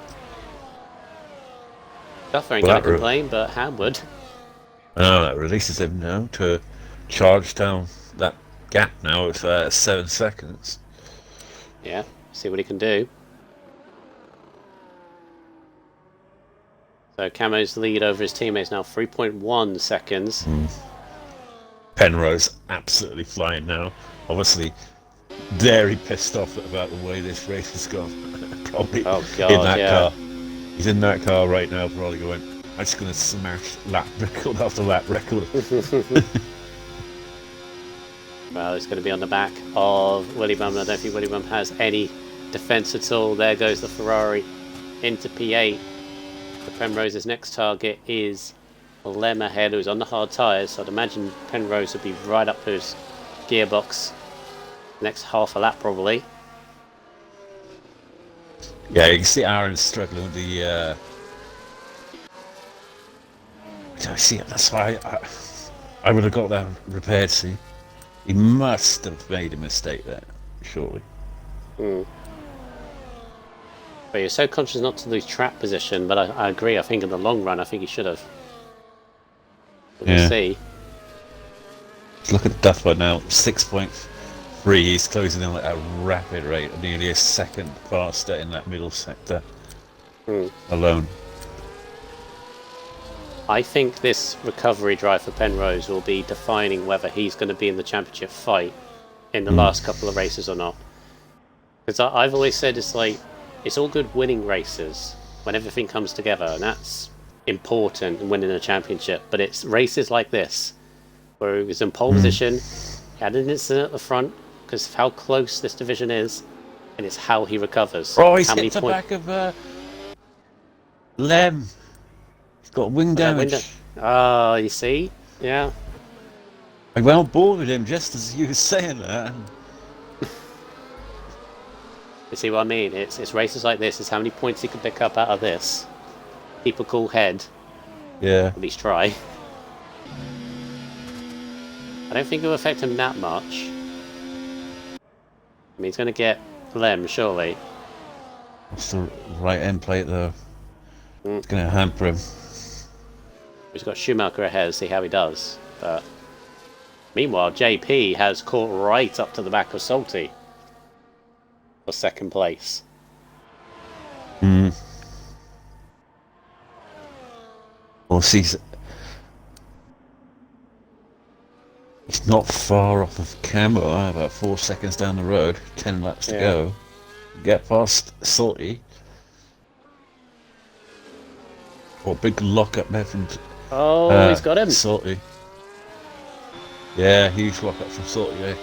Duffer ain't going to complain, but Ham would. I know, that releases him now to charge down that gap now of 7 seconds. Yeah, see what he can do. So Camo's lead over his teammates now 3.1 seconds. Penrose absolutely flying now. Obviously, very pissed off about the way this race has gone. Probably in that car. He's in that car right now, probably going, I'm just going to smash lap record after lap record. Well, it's going to be on the back of Willy Bum. I don't think Willy Bum has any defence at all. There goes the Ferrari into P8. For Penrose's next target is Lem ahead, who's on the hard tyres. So I'd imagine Penrose would be right up to his gearbox next half a lap, probably. Yeah, you can see Aaron's struggling with the. See, that's why I would have got that repaired. See, he must have made a mistake there, surely. But you're so conscious not to lose track position. But I agree. I think in the long run, I think he should have. We'll see. Let's look at Duffer now. 6.3. He's closing in at a rapid rate, nearly a second faster in that middle sector alone. I think this recovery drive for Penrose will be defining whether he's going to be in the championship fight in the last couple of races or not. Because I've always said it's all good winning races when everything comes together, and that's important in winning a championship. But it's races like this where he was in pole position, he had an incident at the front because of how close this division is, and it's how he recovers. Oh, he's hit the back of Lem. He's got wing damage. Oh, you see? Yeah. I went on board with him just as you were saying that. You see what I mean? It's races like this. It's how many points he can pick up out of this. Keep a cool head. Yeah. At least try. I don't think it will affect him that much. I mean, he's going to get Lem, surely. What's the right end plate though? It's going to hamper him. He's got Schumacher ahead, see how he does. But meanwhile, JP has caught right up to the back of Salty for second place. Well, see, he's not far off of Camo, about 4 seconds down the road, 10 laps to go. Get past Salty. Oh, big lock up there from he's got him. Salty. Yeah, huge lock up from Salty there.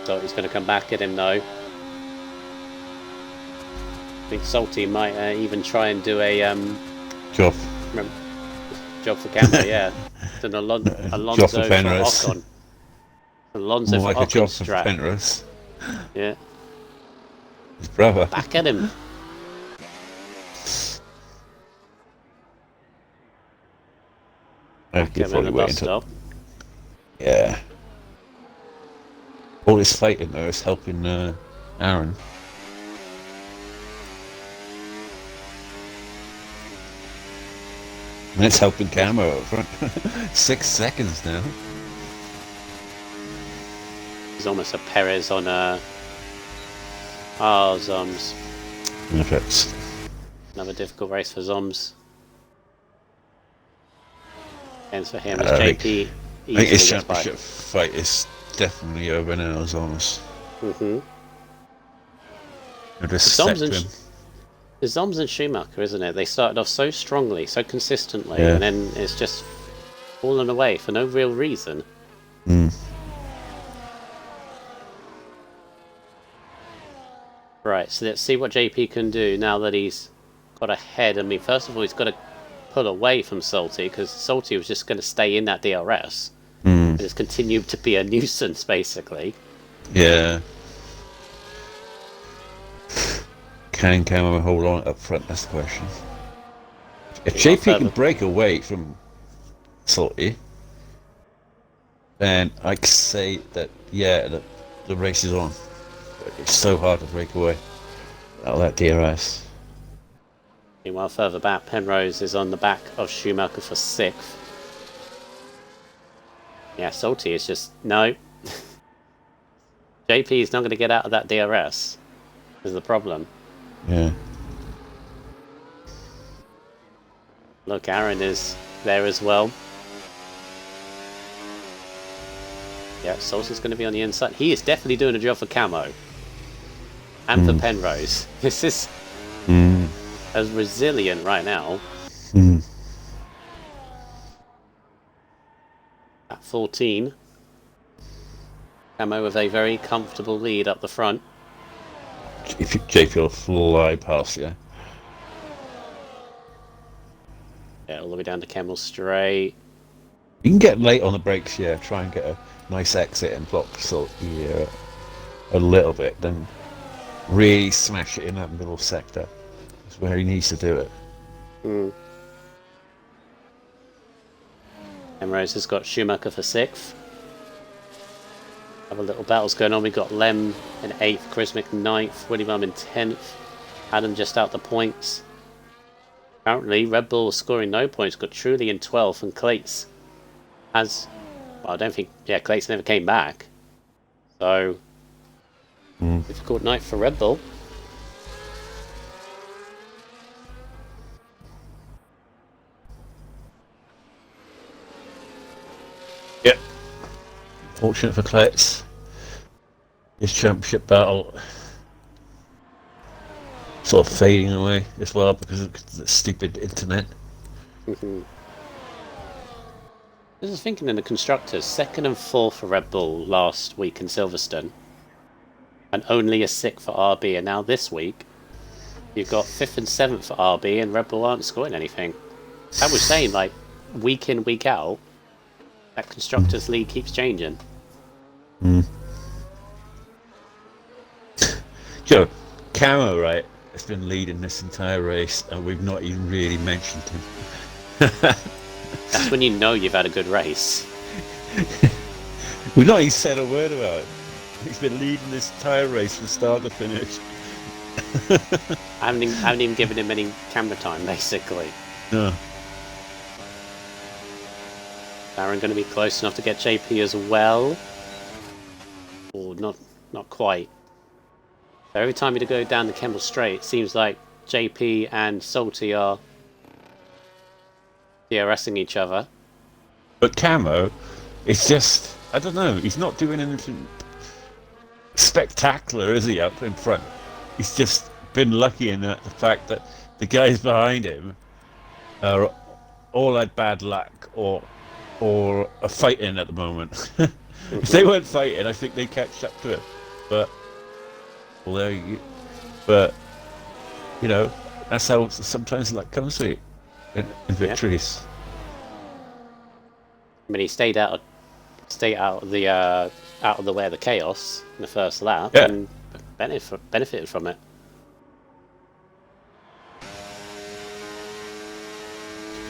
Salty's going to come back at him though. I think Salty might even try and do a job for Camo, yeah. It's an Alonso for Ocon. Alonso more for like Ocon a job strat. for Penrose. Yeah. His brother. Back at him. Probably waiting stop. Yeah. All this fighting though is helping Aaron. And it's helping Camo up front. 6 seconds now. He's almost a Perez on a... Oh, Zoms. Perfect. Another difficult race for Zoms. Ends for him as JP I think his easily gets by. championship fight is definitely over now, Zoms. Mm-hmm. I'll just step to him. It's Zoms and Schumacher, isn't it? They started off so strongly, so consistently, Yeah. and then it's just fallen away for no real reason. Mm. Right, so let's see what JP can do now that he's got ahead. I mean, first of all, he's got to pull away from Salty, because Salty was just going to stay in that DRS. And just continue to be a nuisance, basically. Yeah. Can Camo hold on up front? That's the question. If JP can break away from Salty, then I could say that, yeah, the race is on. But it's so hard to break away out of that DRS. Meanwhile, further back, Penrose is on the back of Schumacher for 6th. Yeah, Salty is just... No. JP is not going to get out of that DRS. Is the problem. Yeah. Look, Aaron is there as well. Yeah, Salty's going to be on the inside. He is definitely doing a job for Camo. And for Penrose. This is as resilient right now. At 14. Camo with a very comfortable lead up the front. If JP will fly past, yeah. Yeah, all the way down to Kemmel Straight. You can get late on the brakes, yeah. Try and get a nice exit and block Salty a little bit. Then really smash it in that middle sector. That's where he needs to do it. Penrose has got Schumacher for 6th. Other little battles going on. We've got Lem in 8th, Chrismic 9th, William in 10th. Adam just out the points. Currently, Red Bull scoring no points, got Truly in 12th, and Clates has... Well, I don't think... Yeah, Clates never came back. So, difficult night for Red Bull. Yep. Fortunate for Klets. His championship battle sort of fading away as well because of the stupid internet. I was thinking in the constructors, 2nd and 4th for Red Bull last week in Silverstone, and only a 6th for RB, and now this week you've got 5th and 7th for RB, and Red Bull aren't scoring anything. I was saying, like, week in, week out, that constructors league keeps changing. Joe, Camo, right, has been leading this entire race, and we've not even really mentioned him. That's when you know you've had a good race. We've not even said a word about it. He's been leading this entire race from start to finish. I haven't even given him any camera time, basically. No. Aaron going to be close enough to get JP as well. Or not quite. So every time you go down the Kemmel Straight, it seems like JP and Salty are DRSing each other. But Camo, it's just, I don't know, he's not doing anything spectacular, is he, up in front? He's just been lucky in the fact that the guys behind him are all had bad luck or are fighting at the moment. If they weren't fighting, I think they'd catch up to him. But, you know, that's how sometimes luck comes to you in victories. I mean, he stayed out of the way of the chaos in the first lap and benefited from it.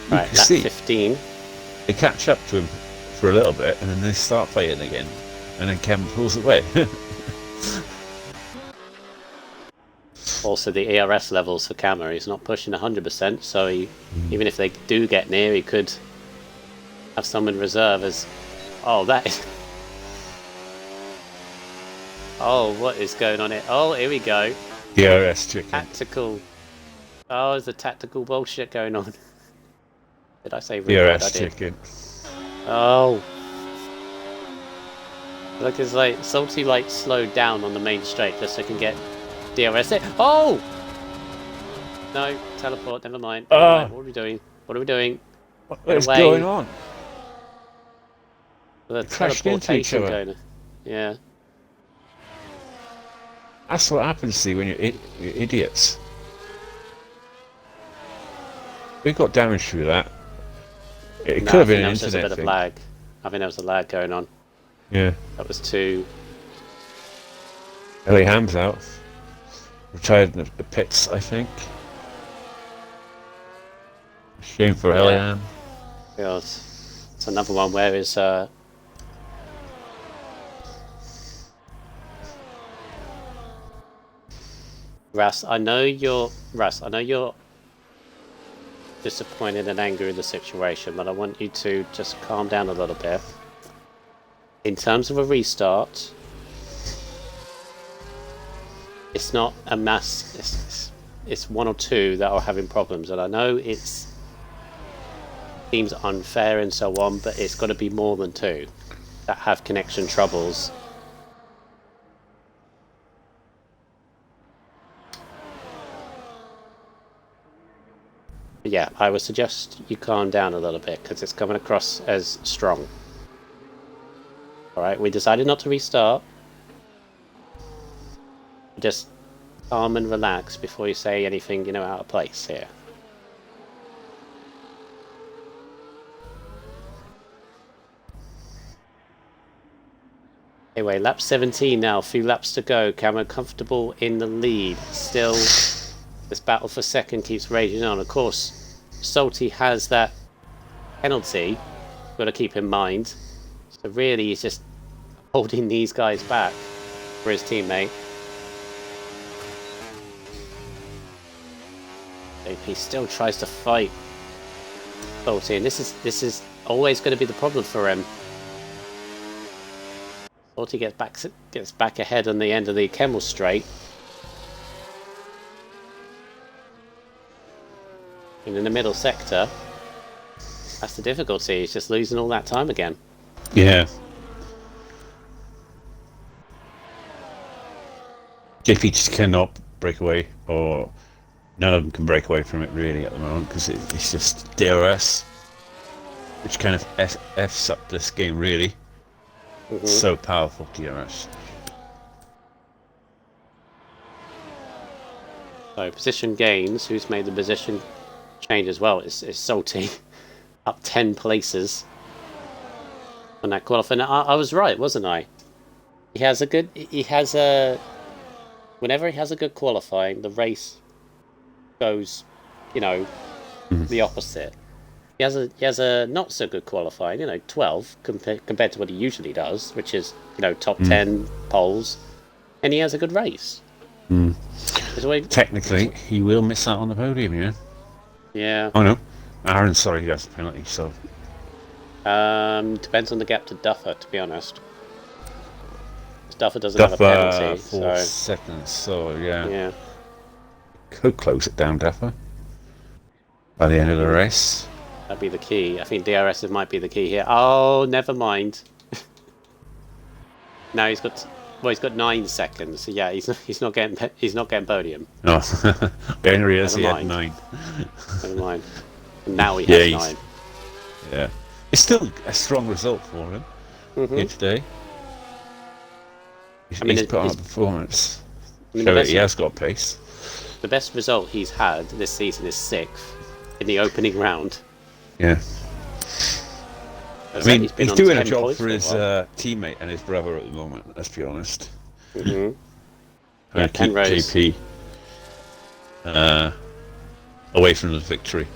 Right, lap 15. They catch up to him for a little bit, and then they start fighting again, and then Cam pulls away. Also, the ERS levels for Camo, he's not pushing 100%, so even if they do get near, he could have some in reserve as... Oh, that is... Oh, what is going on here? Oh, here we go. DRS chicken. Tactical. Oh, there's a tactical bullshit going on. Did I say rewind? I DRS did. chicken. Oh. Look, it's like Salty like slowed down on the main straight just so I can get DRS in. Oh! No, teleport, never mind. Never mind. What are we doing? What are we doing? What is going on? The crashed into each teleportation other. going on. Yeah. That's what happens, see, when you're idiots. We got damage through that. It could have been an just a internet bit thing. of lag. I think there was a lag going on. Yeah. That was too. LA Ham's out. Retired in the pits, I think. Shame for LA Ham. God. It's another one where is Russ, I know you're disappointed and angry in the situation, but I want you to just calm down a little bit. In terms of a restart, it's not a mass. It's one or two that are having problems, and I know it seems unfair and so on, but it's got to be more than two that have connection troubles. Yeah, I would suggest you calm down a little bit because it's coming across as strong. Alright, we decided not to restart. Just calm and relax before you say anything, out of place here. Anyway, lap 17 now, a few laps to go. Camo comfortable in the lead. Still, this battle for second keeps raging on. Of course, Salty has that penalty. You've got to keep in mind. So really, he's just holding these guys back for his teammate. He still tries to fight Salty, and this is always going to be the problem for him. Salty gets back ahead on the end of the Kemmel straight. And in the middle sector, that's the difficulty. He's just losing all that time again. Yeah. JP just cannot break away, or none of them can break away from it really at the moment, because it's just DRS, which kind of F's up this game really. Mm-hmm. So powerful, DRS. So position gains, who's made the position change as well, is Salty. Up 10 places on that qualifying. I was right, wasn't I? Whenever he has a good qualifying, the race goes, the opposite. He has a not so good qualifying, 12 compared to what he usually does, which is, top 10 poles, and he has a good race. Technically, he will miss out on the podium, yeah? Yeah. Oh no, Aaron's sorry, he has a penalty, so... Depends on the gap to Duffer, to be honest. Duffer doesn't have a penalty. 4 seconds, so yeah. Yeah. Could close it down, Duffer, by the end of the race. That'd be the key. I think DRS might be the key here. Oh, never mind. Now he's got 9 seconds. So yeah, he's not getting podium. No, Henry has he had 9. Never mind. And now he has 9. Yeah, it's still a strong result for him here today. He's put on a performance. He has got pace. The best result he's had this season is 6th in the opening round. Yeah. I mean, he's doing a job for his teammate and his brother at the moment, let's be honest. Yeah, keep JP away from the victory.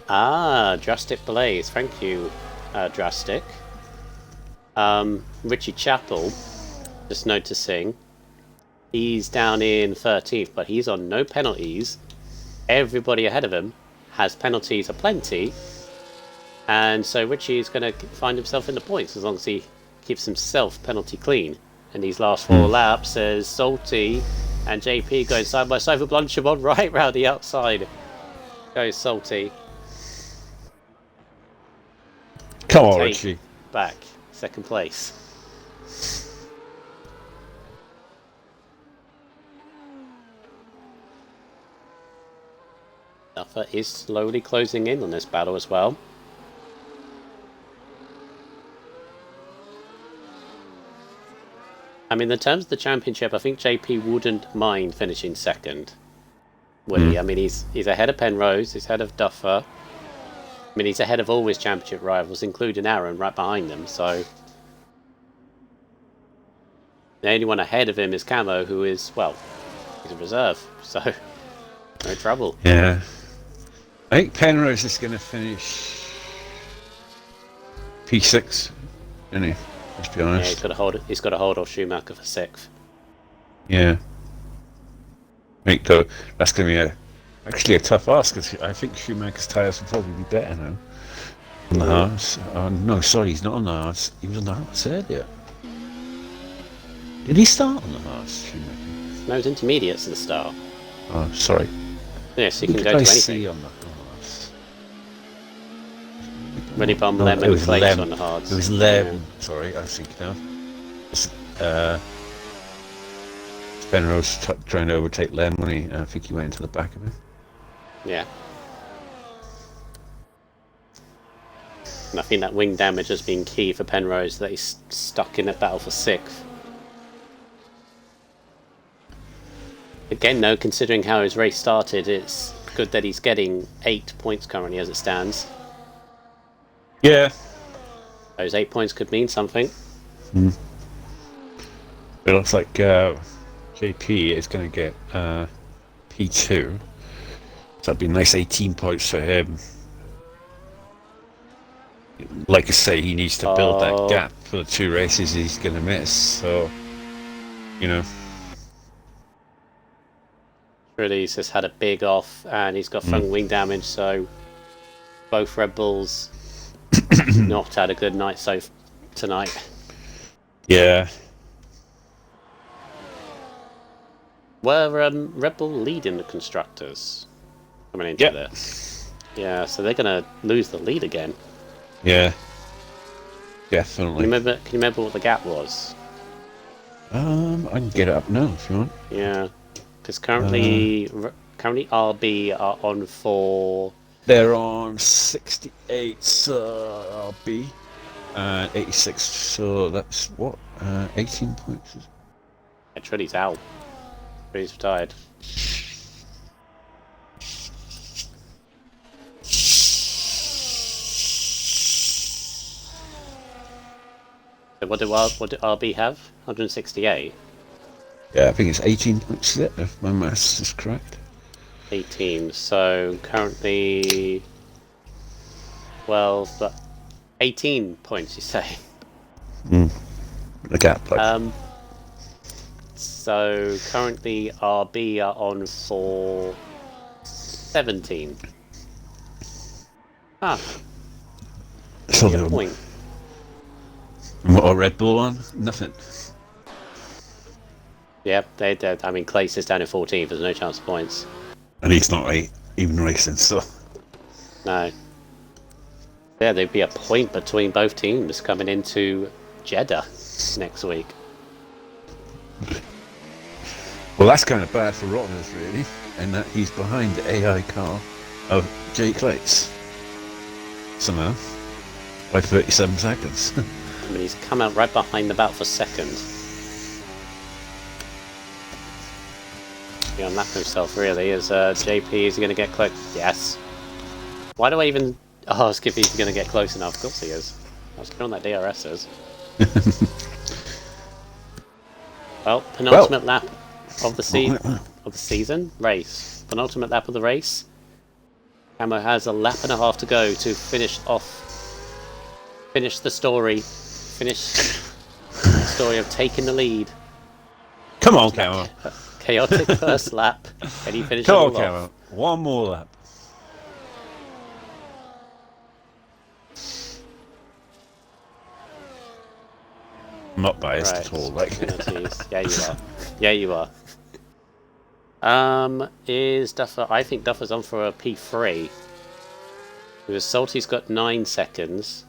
Drastic Blaze. Thank you, Drastic. Richie Chappell, just noticing, he's down in 13th, but he's on no penalties. Everybody ahead of him has penalties aplenty, and so Richie is going to find himself in the points as long as he keeps himself penalty clean in these last 4 laps as Salty and JP going side by side for Blanchimont right round the outside. Goes Salty. Come on, Richie. Back, second place. Duffer is slowly closing in on this battle as well. I mean, in terms of the championship, I think JP wouldn't mind finishing second. Would he? I mean, he's ahead of Penrose, he's ahead of Duffer. I mean, he's ahead of all his championship rivals, including Aaron, right behind them, so... The only one ahead of him is Camo, who is, well, he's a reserve, so no trouble. Yeah. I think Penrose is going to finish P6, isn't he? Let's be honest. Yeah, he's got to hold off Schumacher for 6th. Yeah. I think that's going to be actually a tough ask, because I think Schumacher's tyres will probably be better now. On the hards. No, sorry, he's not on the hards. He was on the hards earlier. Did he start on the hards, Schumacher? No, it was intermediates at the start. Oh, sorry. Yes, you can go to anything. On the hards? Really bomb Lemon and Flakes on the hards. It was Lemon. Yeah. Sorry, I was thinking now. Penrose trying to overtake Lemon when I think he went into the back of him. Yeah. And I think that wing damage has been key for Penrose, that he's stuck in that battle for 6th. Again, though, considering how his race started, it's good that he's getting 8 points currently as it stands. Yeah. Those 8 points could mean something. It looks like JP is going to get P2. So that'd be a nice 18 points for him. Like I say, he needs to build that gap for the 2 races he's going to miss. So, you know. Really, he's just had a big off, and he's got front wing damage, so both Red Bulls not had a good night tonight. Yeah. Were Red Bull leading the constructors coming into this? Yeah, so they're going to lose the lead again. Yeah. Definitely. Can you remember what the gap was? I can get it up now if you want. Yeah. Because currently RB are on for... They're on 68 RB and 86, so that's what? 18 points? Yeah, Trilly's out. Trilly's retired. So what did RB have? 168? Yeah, I think it's 18 points there, if my maths is correct. 18, so currently 12, but 18 points, you say? The gap, like. So currently RB are on for 17. So a point. And what are Red Bull on? Nothing. Yep, they did. I mean, Clace is down in 14th. There's no chance of points. And he's not even racing, so... No. Yeah, there'd be a point between both teams coming into Jeddah next week. Well, that's kind of bad for Rottners, really, in that he's behind the AI car of Jay Clates. Somehow. By 37 seconds. I mean, he's come out right behind the battle for 2nd. He unlapped himself, really, as JP is going to get close. Yes. Why do I even ask if he's going to get close enough? Of course he is. I was on that DRS's. Well, penultimate lap of the season race. Penultimate lap of the race. Camo has a lap and a half to go to finish the story. Finish the story of taking the lead. Come on, Camo. Chaotic first lap, and he finishes Come all on, Camo. off. One more lap. I'm not biased Right. at all. Like, Penalties. Yeah, you are. Yeah, you are. Is Duffer? I think Duffer's on for a P3 because Salty's got 9 seconds,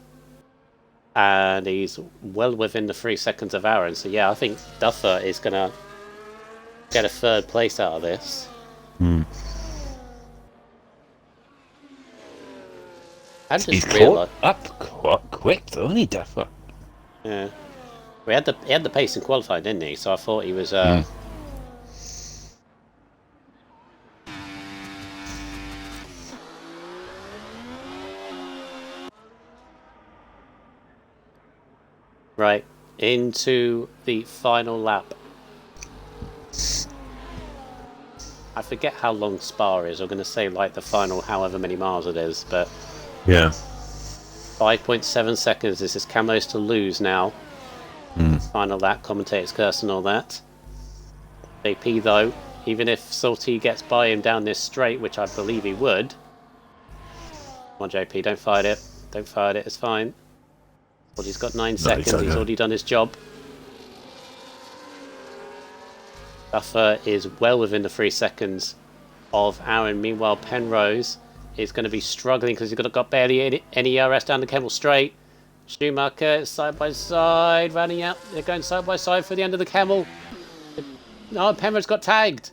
and he's well within the 3 seconds of Aaron. So yeah, I think Duffer is gonna get a 3rd place out of this. I he's just realised. caught up quite quick, though, isn't he, Duffer? Yeah, he had the pace in qualifying, didn't he? So I thought he was. Right, into the final lap. I forget how long Spa is. I'm going to say like the final however many miles it is, but Yeah. 5.7 seconds. This is Camo's to lose now. Final lap, commentator's curse and all that. JP though, even if Salty gets by him down this straight, which I believe he would. Come on JP, don't fight it. Don't fight it, it's fine. Well, he's got 9 seconds, he's already done his job. Duffer is well within the 3 seconds of Aaron. Meanwhile, Penrose is going to be struggling because he's got barely any ERS down the Kemmel straight. Schumacher is side by side, running out. They're going side by side for the end of the Kemmel. No, Penrose got tagged.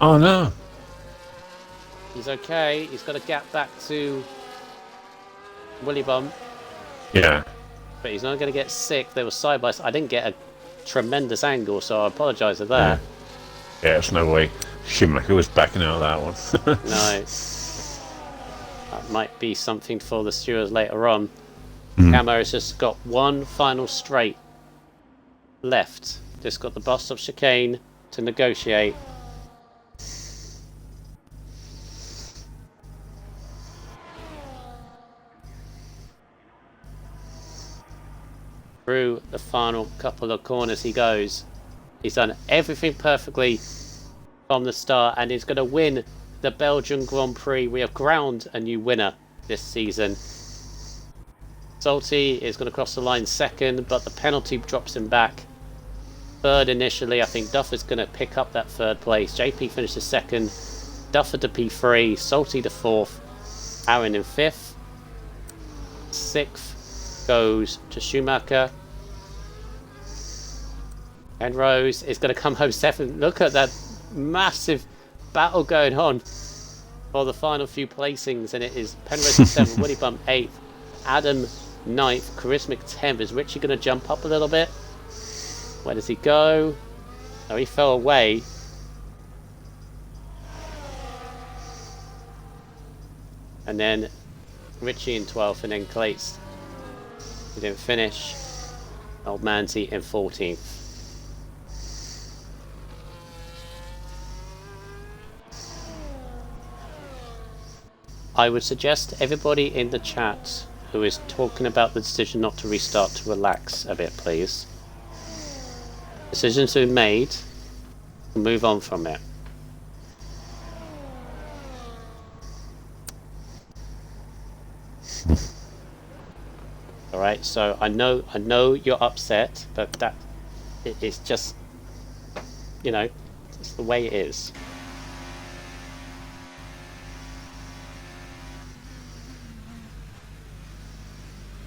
Oh no. He's okay. He's got a gap back to Willy Bum. Yeah. But he's not going to get sick. They were side by side. I didn't get a tremendous angle, so I apologise for that. Yeah, it's no way Schumacher was backing out of that one. No. That might be something for the stewards later on. Camo has just got one final straight left. Just got the bus stop chicane to negotiate. Through the final couple of corners he goes. He's done everything perfectly from the start and is going to win the Belgian Grand Prix. We have crowned a new winner this season. Salty is going to cross the line 2nd, but the penalty drops him back. 3rd initially. I think Duffer's going to pick up that 3rd place. JP finishes 2nd. Duffer to P3. Salty to 4th. Aaron in 5th. 6th goes to Schumacher. Penrose is going to come home 7th. Look at that massive battle going on for the final few placings, and it is Penrose 7th, Woody Bump 8th, Adam 9th, Charismatic 10th. Is Richie going to jump up a little bit? Where does he go? Oh, he fell away. And then Richie in 12th, and then Clates. He didn't finish. Old Manzi in 14th. I would suggest everybody in the chat who is talking about the decision not to restart to relax a bit, please. Decisions been made. Move on from it. Alright, so I know you're upset, but that it's just, you know, it's the way it is.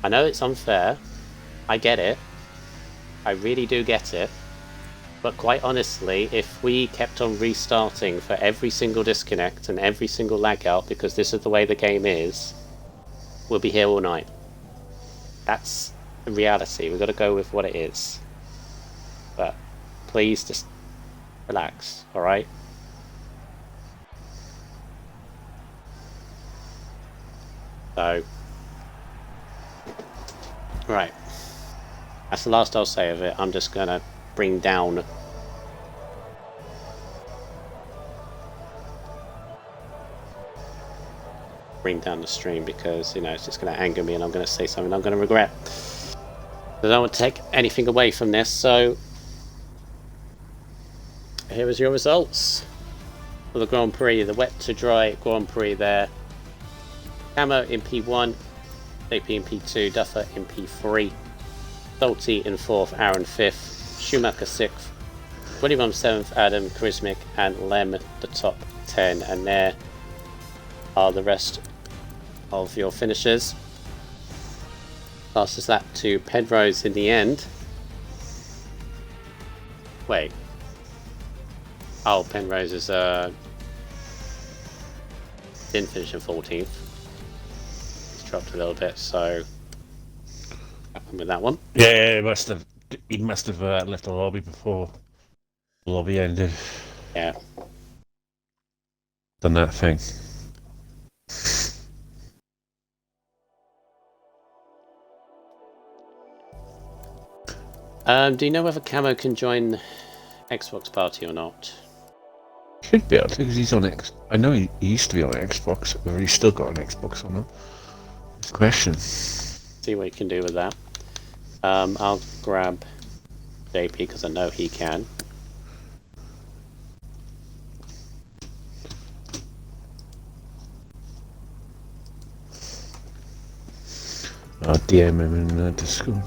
I know it's unfair. I get it. I really do get it. But quite honestly, if we kept on restarting for every single disconnect and every single lag out, because this is the way the game is, we'll be here all night. That's the reality. We've got to go with what it is. But please just relax, alright? So, right. That's the last I'll say of it. I'm just gonna bring down the stream because, you know, it's just gonna anger me and I'm gonna say something I'm gonna regret. I don't want to take anything away from this, so here is your results for the Grand Prix, the wet to dry Grand Prix there. Camo in P1, JP in P2, Duffer in P3. Stolte in 4th, Aaron 5th, Schumacher 6th, William 7th, Adam, Charismic, and Lem the top 10. And there are the rest of your finishers. Fastest lap to Penrose in the end. Wait. Oh, Penrose is didn't finish in 14th. He's dropped a little bit, so happened with that one. Yeah, he must have left the lobby before the lobby ended. Yeah. Done that thing. Do you know whether Camo can join Xbox party or not? Should be able to, because he's on X. I know he used to be on Xbox, whether he's still got an Xbox or not. It's a question. See what you can do with that. I'll grab JP because I know he can. I'll DM him in Discord.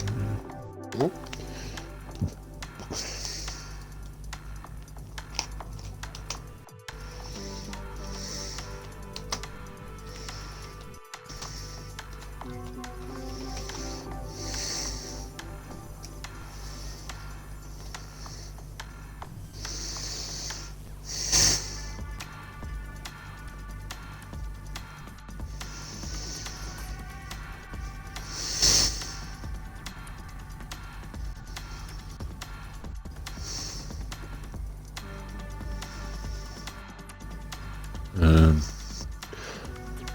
Mm-hmm.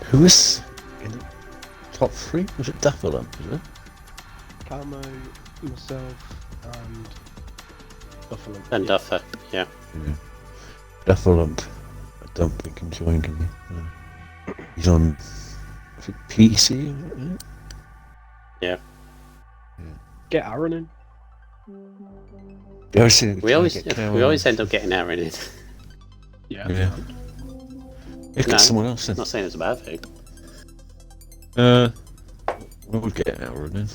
Who was in the top 3? Was it Dufferlamp, was it? Camo, myself, and Dufferlamp. And Duffer, yeah. Dufferlamp. I don't think he can join, can he? He's on PC, isn't it? Yeah. Get Aaron in. We always end up getting Aaron in. Yeah. Get No, someone else in. Not saying it's a bad thing. We'll get Aaron in.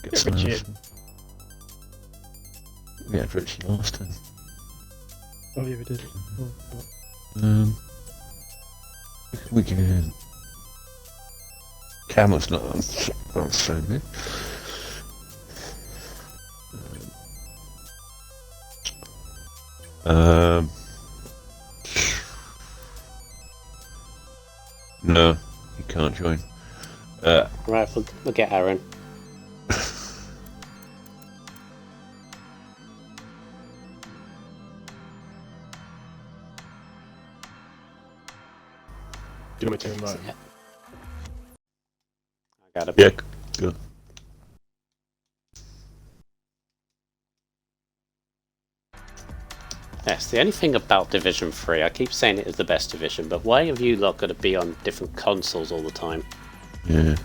Get Get someone Richard. else in. Yeah, Richie last time. Oh yeah, we did. We can. Camel's not on stream. No, he can't join. Right, we'll get Aaron. Do you want me to invite him? I got it. Yeah, good. Yes, the only thing about Division 3, I keep saying it is the best division, but why have you lot got to be on different consoles all the time? Yeah.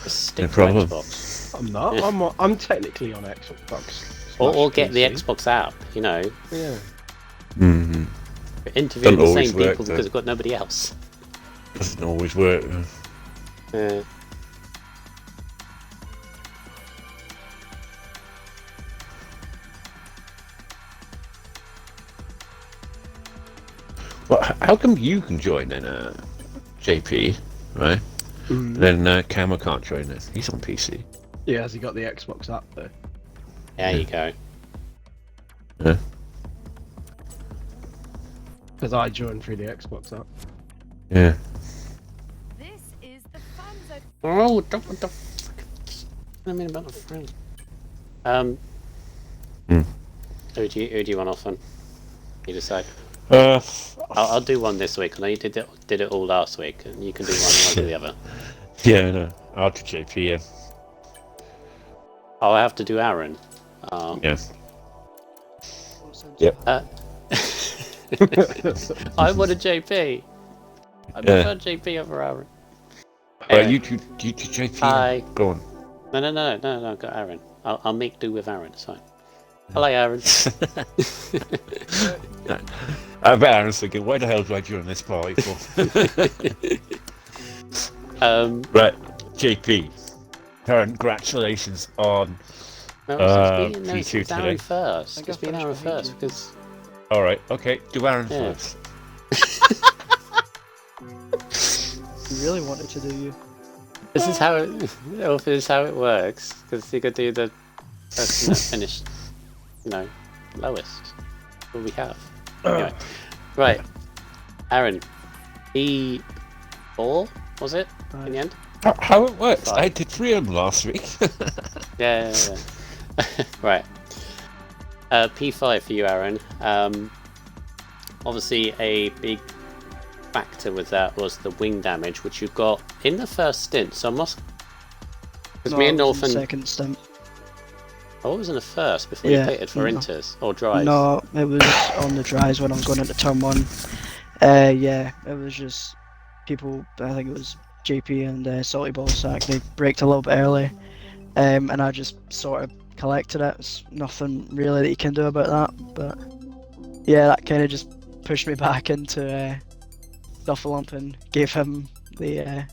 Just stick No to problem. Xbox. I'm not. Yeah. I'm technically on Xbox. Or get the PC. Xbox app, you know. Yeah. Mm-hmm. We're interviewing the always same work, people though. because we've got nobody else. Doesn't always work. Well, how come you can join then, JP, right? Mm. Then Camo can't join then. He's on PC. Yeah, has he got the Xbox app though? There you go. Yeah. Because I joined through the Xbox app. Yeah. This is the fun zone. Oh, what the fuck? I mean about the friend. Who do you want off on? You decide. I'll do one this week. I know you did it all last week, and you can do one and I'll do the other. Yeah, no. I'll do JP, yeah. Oh, I have to do Aaron. Yeah. Yep. I want a JP. I prefer JP over Aaron. Anyway. You do JP. Hi. Go on. No, got Aaron. I'll make do with Aaron, it's fine. Hello, Aaron. I bet Aaron's thinking, why the hell do I join this party for? Um, Right, JP. Congratulations on No, P2 it's Aaron today. first. I think It's I been Aaron finished my first meeting. because All right. Okay. Do Aaron Yeah. first. You really wanted to do you. this is how it works. Because you could do the person that finished, lowest. What we have. Anyway, right, Aaron, P4 was it in the end? How it works? Fine. I did 3 of them last week. Yeah. Right. P5 for you, Aaron. Obviously, a big factor with that was the wing damage, which you got in the first stint. So I must, because me and it was in the Northern. second stint. Oh, it was in the first before Yeah, you pitted for no. inters or dries. No, it was on the dries when I was going into turn 1. Yeah, it was just people. I think it was JP and Salty Ball Sack. They braked a little bit early, and I just sort of collected it. It's nothing really that you can do about that. But yeah, that kind of just pushed me back into Duffalump and gave him the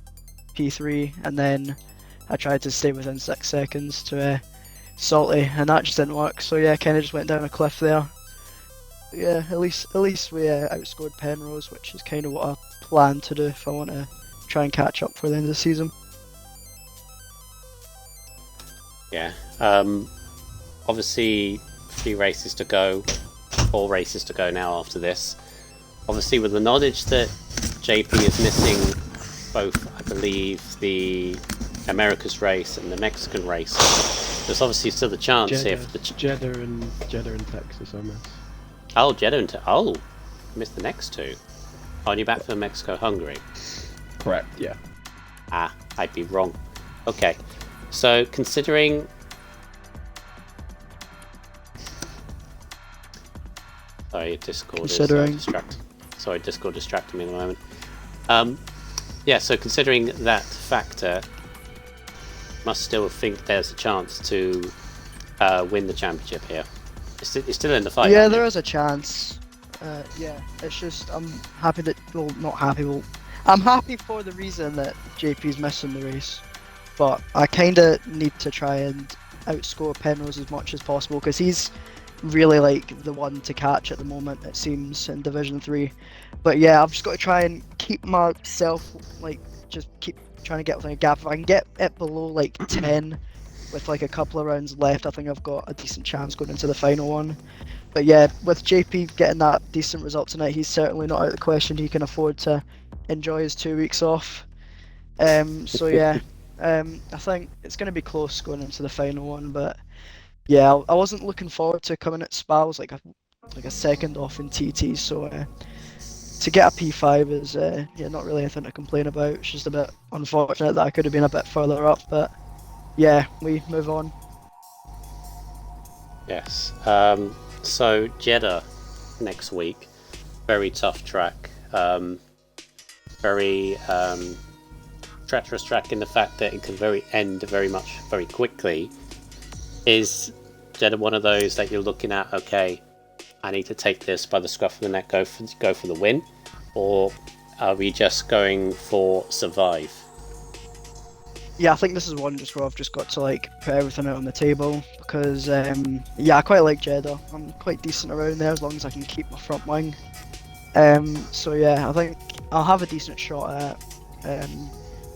P3, and then I tried to stay within 6 seconds to Salty, and that just didn't work. So yeah, kind of just went down a cliff there. But yeah, at least we outscored Penrose, which is kind of what I plan to do if I want to try and catch up for the end of the season. Yeah. Obviously, 3 races to go, 4 races to go now after this. Obviously, with the knowledge that JP is missing both, I believe, the America's race and the Mexican race, there's obviously still a chance here for the. Jeddah and Texas, I missed. Oh, Jeddah and missed the next 2. Oh, and you're back for Mexico, Hungary. Correct. Yeah. Ah, I'd be wrong. Okay, so considering. Sorry, Discord Considering. is Discord distracted me at the moment. Yeah, so considering that factor, must still think there's a chance to win the championship here. It's still in the fight. Yeah, aren't there you? is a chance. Yeah, it's just I'm happy that not happy. Well, I'm happy for the reason that JP's missing the race, but I kind of need to try and outscore Penrose as much as possible because he's really like the one to catch at the moment. It seems in Division 3, but yeah, I've just got to try and keep myself just keep trying to get within a gap. If I can get it below like 10 with like a couple of rounds left, I think I've got a decent chance going into the final one. But yeah, with JP getting that decent result tonight, he's certainly not out of the question. He can afford to enjoy his 2 weeks off. So yeah, I think it's going to be close going into the final one. But yeah, I wasn't looking forward to coming at Spa. I was like a second off in TT, so to get a P5 is not really anything to complain about. It's just a bit unfortunate that I could have been a bit further up, but yeah, we move on. Yes. So Jeddah next week, very tough track. Very treacherous track in the fact that it can end very quickly. Is Jeddah one of those that you're looking at? Okay, I need to take this by the scruff of the neck, go for the win, or are we just going for survive? Yeah, I think this is one just where I've just got to like put everything out on the table because yeah, I quite like Jeddah. I'm quite decent around there as long as I can keep my front wing. So yeah, I think I'll have a decent shot at it.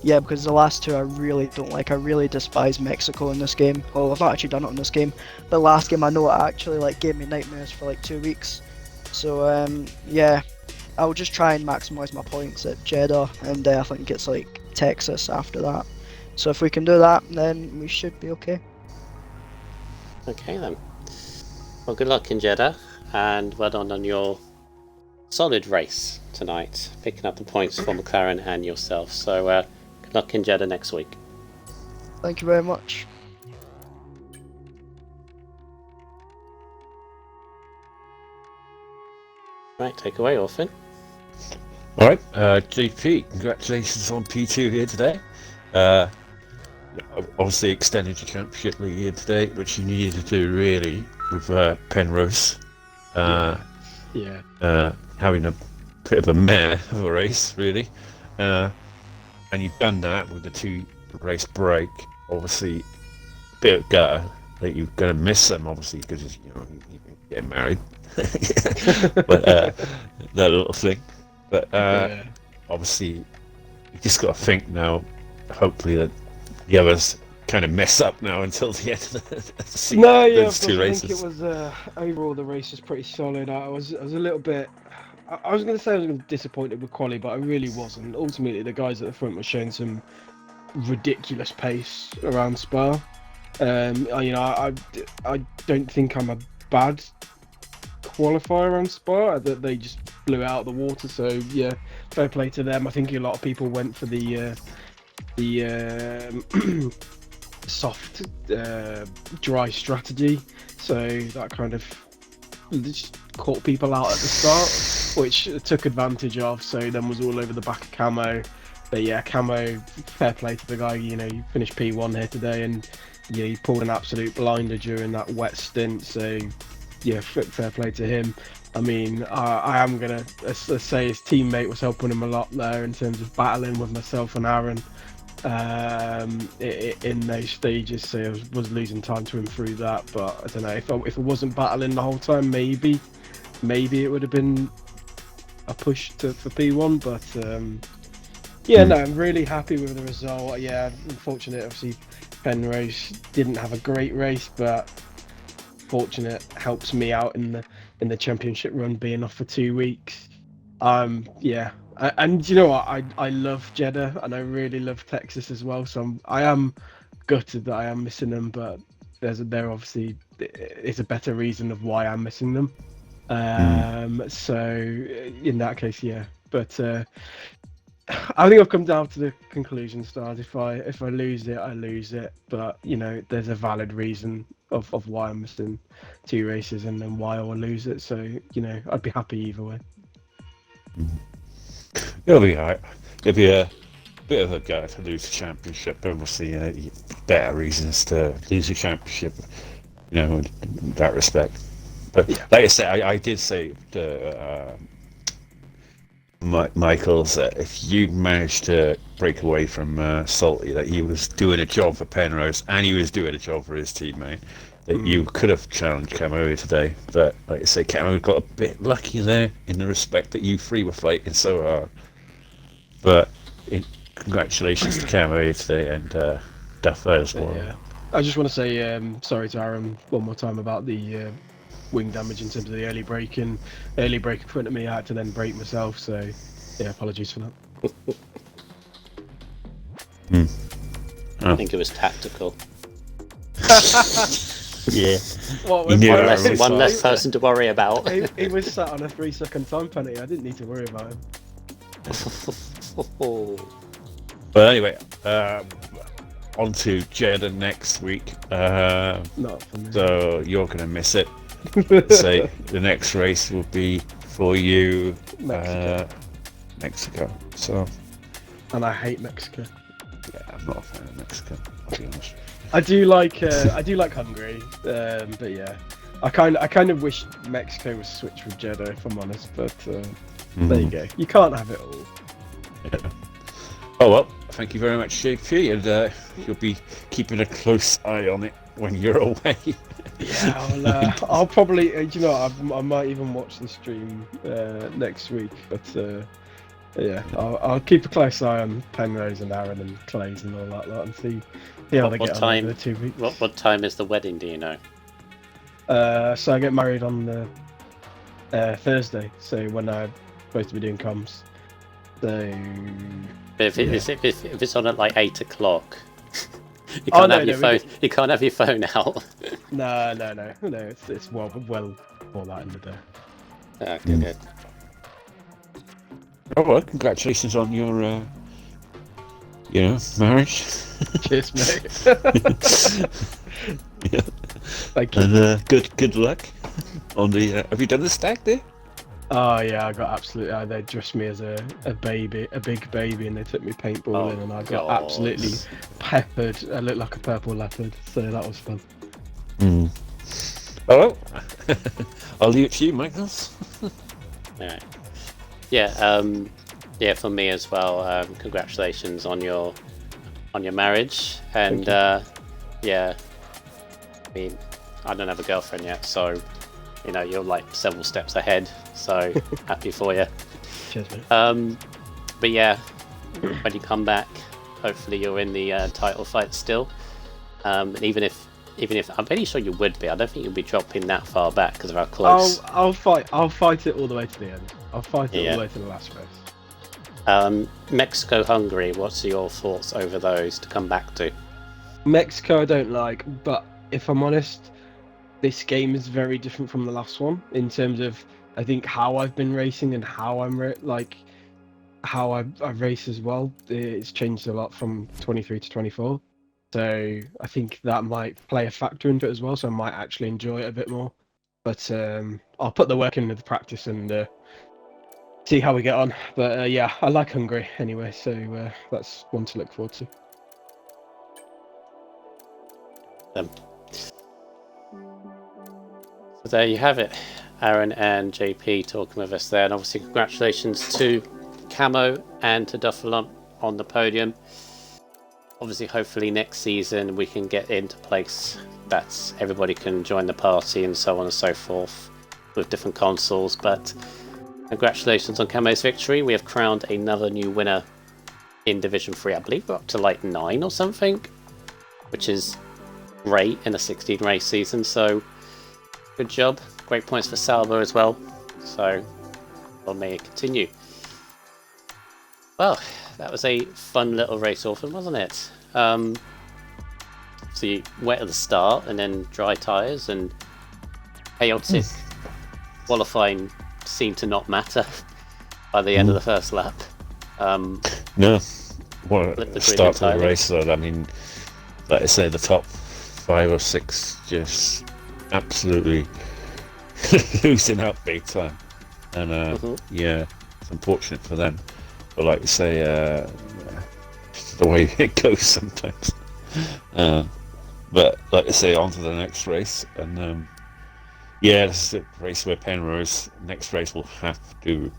Yeah, because the last 2 I really don't like. I really despise Mexico in this game. Well, I've not actually done it in this game, but last game I know it actually like gave me nightmares for like 2 weeks. So yeah, I'll just try and maximise my points at Jeddah, and I think it's like Texas after that. So if we can do that, then we should be okay. Okay then. Well, good luck in Jeddah, and well done on your solid race tonight, picking up the points for McLaren and yourself. So good luck in Jeddah next week. Thank you very much. Right, take away, Orphan. All right, JP, congratulations on P2 here today. Obviously extended your championship lead here today, which you needed to do really with Penrose. Having a bit of a mare of a race, really. And you've done that with the 2 race break. Obviously, a bit of gutter that you're going to miss them, obviously, because you're getting married. But that little thing. But obviously, you just got to think now. Hopefully, that the others kind of mess up now until the end of the season. No, yeah, those of course. two I races. think it was overall the race was pretty solid. I was a little bit. I was going to say I was going to be disappointed with quali, but I really wasn't. Ultimately, the guys at the front were showing some ridiculous pace around Spa. I don't think I'm a bad qualifier around Spa. That they just blew it out of the water. So yeah, fair play to them. I think a lot of people went for the soft, dry strategy. So that kind of just caught people out at the start, which took advantage of. So then was all over the back of Camo. But yeah, Camo, fair play to the guy. You know, he finished P1 here today, and yeah, he pulled an absolute blinder during that wet stint. So yeah, fair play to him. I mean, I am gonna say his teammate was helping him a lot there in terms of battling with myself and Aaron in those stages. So I was losing time to him through that. But I don't know if it wasn't battling the whole time, maybe it would have been a push for P1. But yeah, no, I'm really happy with the result. Yeah, unfortunate, obviously, Penrose didn't have a great race, but fortunate helps me out in the championship run being off for 2 weeks. Yeah, and you know what? I love Jeddah and I really love Texas as well. So I am gutted that I am missing them, but there obviously is a better reason of why I'm missing them. So in that case, yeah, but. I think I've come down to the conclusion, Stars. If I lose it, I lose it. But you know, there's a valid reason of why I'm missing 2 races and then why I will lose it. So you know, I'd be happy either way. It'll be alright. It'll be a bit of a go to lose the championship. Obviously, better reasons to lose the championship. You know, in that respect. But Yeah. like I said, I did say to Michael's that if you managed to break away from Salty, that he was doing a job for Penrose and he was doing a job for his teammate, that you could have challenged Camo today. But like I say, Camo got a bit lucky there in the respect that you three were fighting so hard. But congratulations to Camo today and Duffo as well. Yeah. I just want to say sorry to Aaron one more time about the wing damage in terms of the early brake in front of me. I had to then brake myself, so yeah, apologies for that. I think it was tactical. Yeah. What You knew One it less, was one less person to worry about. he was sat on a 3-second time penalty. I didn't need to worry about him. But anyway, on to Jeddah next week. Not for me. So you're going to miss it. So the next race will be for you, Mexico. So, And I hate Mexico. yeah, I'm not a fan of Mexico, I'll be honest. I do like Hungary, but yeah, I kind of wish Mexico was switched with Jeddah, if I'm honest. But there you go. You can't have it all. Yeah. Oh well, thank you very much, JP, and you'll be keeping a close eye on it when you're away. Yeah, I'll probably, you know, I might even watch the stream next week. But yeah, I'll keep a close eye on Penrose and Aaron and Clays and all that lot and see how they What get on time? over the 2 weeks. What time is the wedding? Do you know? So I get married on the Thursday, so when I'm supposed to be doing comms. So If it's on at like 8 o'clock, you Oh, can't no, have your no, phone. You can't have your phone out. no, it's well before that in the day. Okay, good. Oh well, congratulations on your, marriage. Cheers, mate. Yeah. Thank you. And good luck on the. Have you done the stag there? Oh yeah, I got absolutely. They dressed me as a baby, a big baby, and they took me paintballing, and I got God. absolutely peppered. I looked like a purple leopard, so that was fun. Oh well, I'll leave it to you, Michaels. Alright. Yeah. Yeah. For me as well. Congratulations on your marriage, and yeah. mean, I don't have a girlfriend yet, so you know you're like several steps ahead. So happy for you. Cheers, mate. But yeah, when you come back, hopefully you're in the title fight still. And even if I'm pretty sure you would be, I don't think you'll be dropping that far back because of how close. I'll fight it all the way to the end. I'll fight it all Yeah. the way to the last race. Mexico, Hungary. What's your thoughts over those to come back to? Mexico I don't like, but if I'm honest, this game is very different from the last one in terms of I think how I've been racing and how how I race as well. It's changed a lot from 23 to 24. So I think that might play a factor into it as well. So I might actually enjoy it a bit more. But I'll put the work in with the practice and see how we get on. But yeah, I like Hungary anyway, so that's one to look forward to. So there you have it, Aaron and JP talking with us there, and obviously congratulations to Camo and to Duffalump on the podium. Obviously, hopefully next season we can get into place that everybody can join the party and so on and so forth with different consoles. But congratulations on Camo's victory. We have crowned another new winner in Division 3. I believe we're up to like 9 or something, which is great in a 16 race season. So good job. Great points for Salvo as well. So well, may it continue. Well, that was a fun little race orphan, wasn't it? So you wet at the start and then dry tyres and chaotic qualifying seemed to not matter by the end of the first lap. No, what Flip the a grid start to the entirely. race though. I mean, like I say, the top 5 or 6 just absolutely losing out big time, and yeah, it's unfortunate for them. But like you say, just the way it goes sometimes. But like I say, on to the next race, and yeah, this is the race where Penrose next race will have to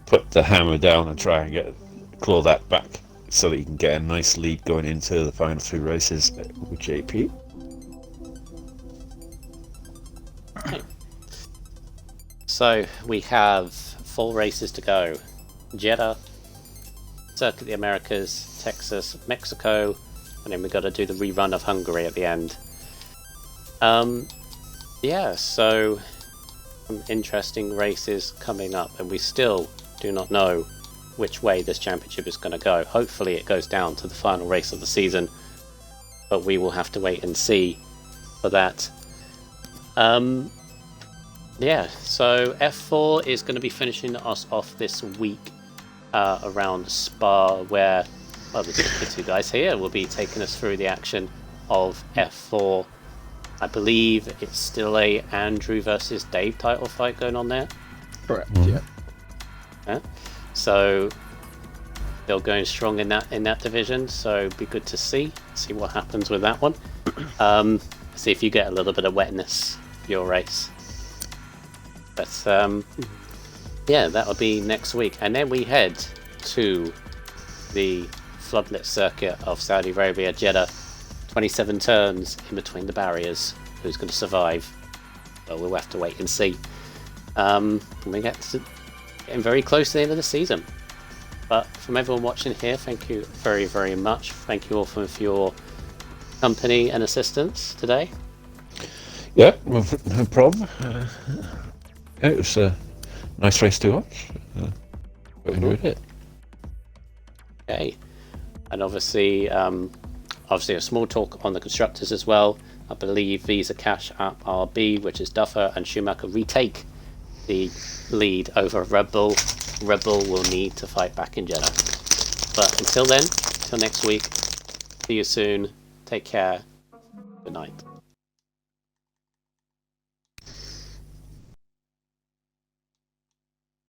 put the hammer down and try and claw that back, so that you can get a nice lead going into the final 2 races with JP. So we have 4 races to go. Jeddah, Circuit of the Americas, Texas, Mexico, and then we've got to do the rerun of Hungary at the end. Yeah, so some interesting races coming up, and we still do not know which way this championship is going to go. Hopefully it goes down to the final race of the season, but we will have to wait and see for that. Yeah, so F4 is going to be finishing us off this week around Spa, where the 2 guys here will be taking us through the action of F4. I believe it's still a Andrew versus Dave title fight going on there. Correct. Yeah. So they're going strong in that division. So it'd be good to see what happens with that one. See if you get a little bit of wetness for your race. But yeah, that'll be next week, and then we head to the floodlit circuit of Saudi Arabia, Jeddah. 27 turns in between the barriers. Who's going to survive? Well, we'll have to wait and see. We get to getting very close to the end of the season. But from everyone watching here, thank you very, very much. Thank you all for your company and assistance today. Yeah, no problem. Yeah, it was a nice race to watch. I enjoyed it. Okay, and obviously a small talk on the constructors as well. I believe Visa Cash App RB, which is Duffer and Schumacher, retake the lead over Red Bull. Red Bull will need to fight back in Jeddah. But until then, till next week, see you soon. Take care. Good night.